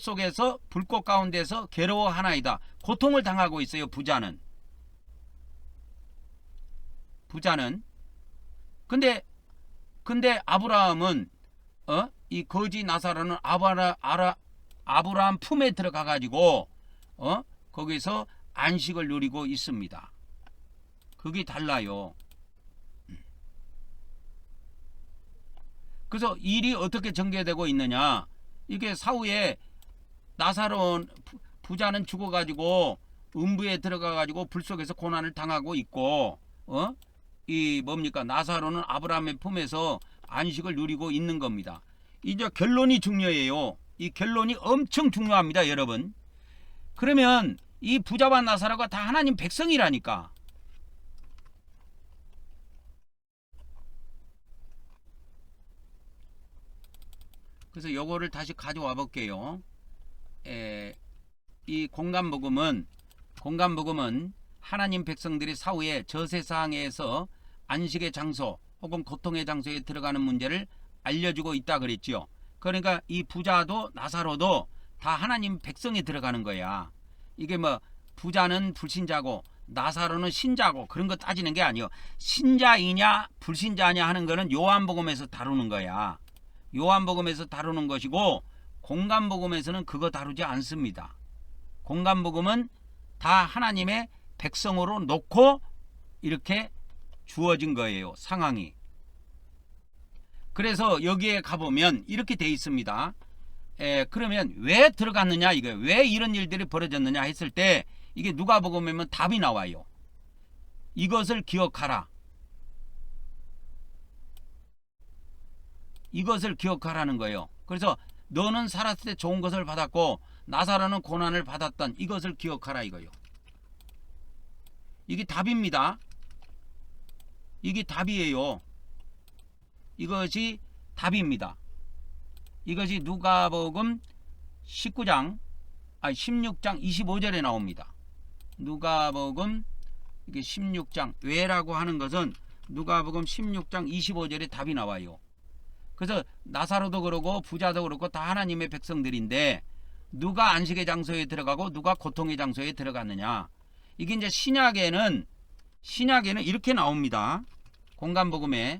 가운데서 괴로워하나이다. 고통을 당하고 있어요. 부자는. 근데 아브라함은 이 거지 나사로는 아브라함 품에 들어가 가지고 거기서 안식을 누리고 있습니다. 그게 달라요. 그래서 일이 어떻게 전개되고 있느냐. 이게 사후에 나사로 부자는 죽어가지고 음부에 들어가가지고 불 속에서 고난을 당하고 있고, 이 뭡니까? 나사로는 아브라함의 품에서 안식을 누리고 있는 겁니다. 이제 결론이 중요해요. 이 결론이 엄청 중요합니다, 여러분. 그러면 이 부자와 나사로가 다 하나님 백성이라니까. 그래서 요거를 다시 가져와 볼게요. 이 공간복음은 하나님 백성들이 사후에 저 세상에서 안식의 장소 혹은 고통의 장소에 들어가는 문제를 알려주고 있다 그랬지요. 그러니까 이 부자도 나사로도 다 하나님 백성이 들어가는 거야. 이게 뭐 부자는 불신자고 나사로는 신자고 그런 거 따지는 게 아니요. 신자이냐 불신자냐 하는 거는 요한복음에서 다루는 거야. 요한복음에서 다루는 것이고 공간복음에서는 그거 다루지 않습니다. 공간복음은 다 하나님의 백성으로 놓고 이렇게 주어진 거예요. 상황이. 그래서 여기에 가보면 이렇게 돼 있습니다. 그러면 왜 들어갔느냐 이거예요. 왜 이런 일들이 벌어졌느냐 했을 때 이게 누가복음에면 답이 나와요. 이것을 기억하라. 이것을 기억하라는 거예요. 그래서 너는 살았을 때 좋은 것을 받았고 나사로는 고난을 받았던 이것을 기억하라 이거예요. 이게 답입니다. 이게 답이에요. 이것이 답입니다. 이것이 누가복음 16장 25절에 나옵니다. 누가복음 이게 16장 왜라고 하는 것은 누가복음 16장 25절에 답이 나와요. 그래서 나사로도 그러고 부자도 그렇고 다 하나님의 백성들인데 누가 안식의 장소에 들어가고 누가 고통의 장소에 들어갔느냐. 이게 이제 신약에는 이렇게 나옵니다. 공간복음에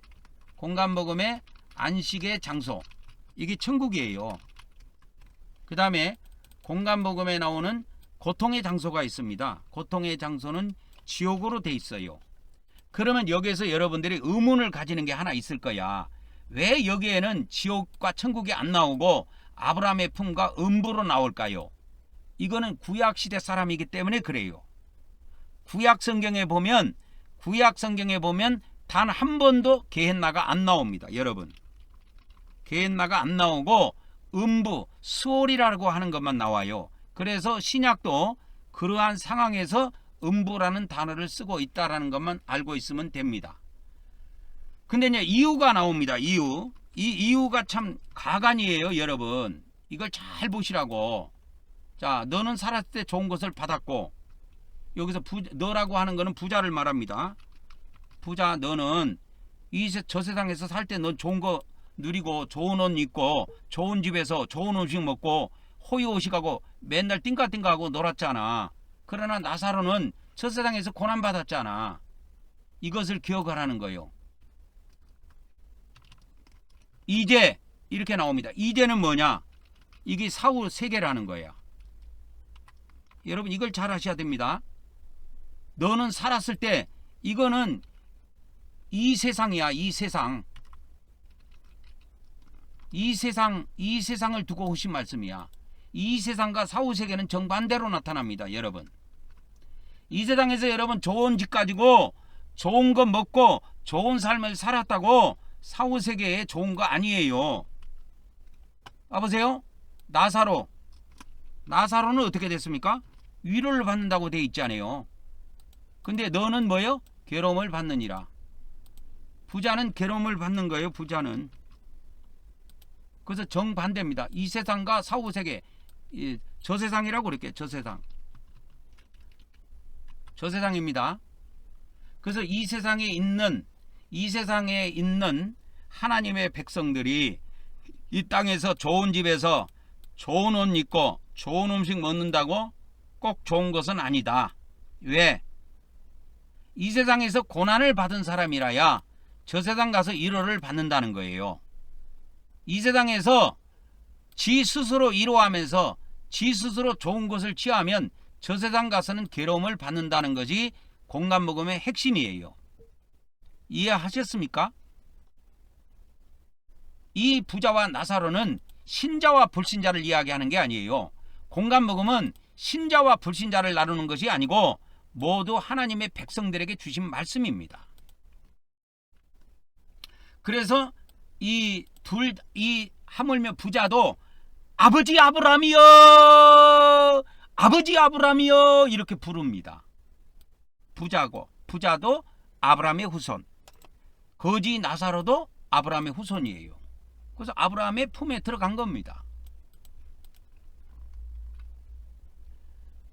안식의 장소 이게 천국이에요. 그 다음에 공간복음에 나오는 고통의 장소가 있습니다. 고통의 장소는 지옥으로 돼 있어요. 그러면 여기에서 여러분들이 의문을 가지는 게 하나 있을 거야. 왜 여기에는 지옥과 천국이 안 나오고 아브라함의 품과 음부로 나올까요? 이거는 구약시대 사람이기 때문에 그래요. 구약 성경에 보면 단 한 번도 게헨나가 안 나옵니다. 여러분. 게헨나가 안 나오고 음부, 스올이라고 하는 것만 나와요. 그래서 신약도 그러한 상황에서 음부라는 단어를 쓰고 있다라는 것만 알고 있으면 됩니다. 근데 이제 이유가 나옵니다. 이유. 이 이유가 참 가관이에요, 여러분. 이걸 잘 보시라고. 자, 너는 살았을 때 좋은 것을 받았고, 여기서 너라고 하는 거는 부자를 말합니다. 부자, 너는 저 세상에서 살 때 넌 좋은 거 누리고 좋은 옷 입고 좋은 집에서 좋은 음식 먹고 호의호식하고 맨날 띵까띵까하고 놀았잖아. 그러나 나사로는 저 세상에서 고난받았잖아. 이것을 기억하라는 거예요. 이제 이렇게 나옵니다. 이제는 뭐냐? 이게 사후 세계라는 거예요. 여러분 이걸 잘 하셔야 됩니다. 너는 살았을 때 이거는 이 세상이야. 이 세상. 이 세상을 두고 하신 말씀이야. 이 세상과 사후 세계는 정반대로 나타납니다. 여러분. 이 세상에서 여러분 좋은 집 가지고 좋은 거 먹고 좋은 삶을 살았다고 사후 세계에 좋은 거 아니에요. 봐보세요. 나사로는 어떻게 됐습니까? 위로를 받는다고 돼 있잖아요. 근데 너는 뭐예요? 괴로움을 받느니라. 부자는 괴로움을 받는 거예요. 부자는. 그래서 정반대입니다. 이 세상과 사후 세계, 저 세상이라고 그럴게요. 저 세상입니다. 그래서 이 세상에 있는 하나님의 백성들이 이 땅에서 좋은 집에서 좋은 옷 입고 좋은 음식 먹는다고 꼭 좋은 것은 아니다. 왜? 이 세상에서 고난을 받은 사람이라야 저 세상 가서 위로를 받는다는 거예요. 이 세상에서 지 스스로 위로하면서 지 스스로 좋은 것을 취하면 저 세상 가서는 괴로움을 받는다는 것이 공간복음의 핵심이에요. 이해하셨습니까? 이 부자와 나사로는 신자와 불신자를 이야기하는 게 아니에요. 공간복음은 신자와 불신자를 나누는 것이 아니고 모두 하나님의 백성들에게 주신 말씀입니다. 그래서 이 하물며 부자도 아버지 아브라함이여, 아버지 아브라함이여 이렇게 부릅니다. 부자도 아브라함의 후손, 거지 나사로도 아브라함의 후손이에요. 그래서 아브라함의 품에 들어간 겁니다.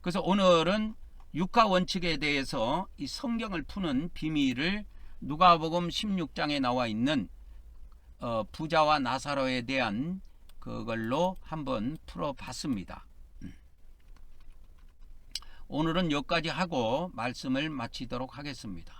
그래서 오늘은 육가 원칙에 대해서 이 성경을 푸는 비밀을 누가복음 16장에 나와 있는 부자와 나사로에 대한 그걸로 한번 풀어봤습니다. 오늘은 여기까지 하고 말씀을 마치도록 하겠습니다.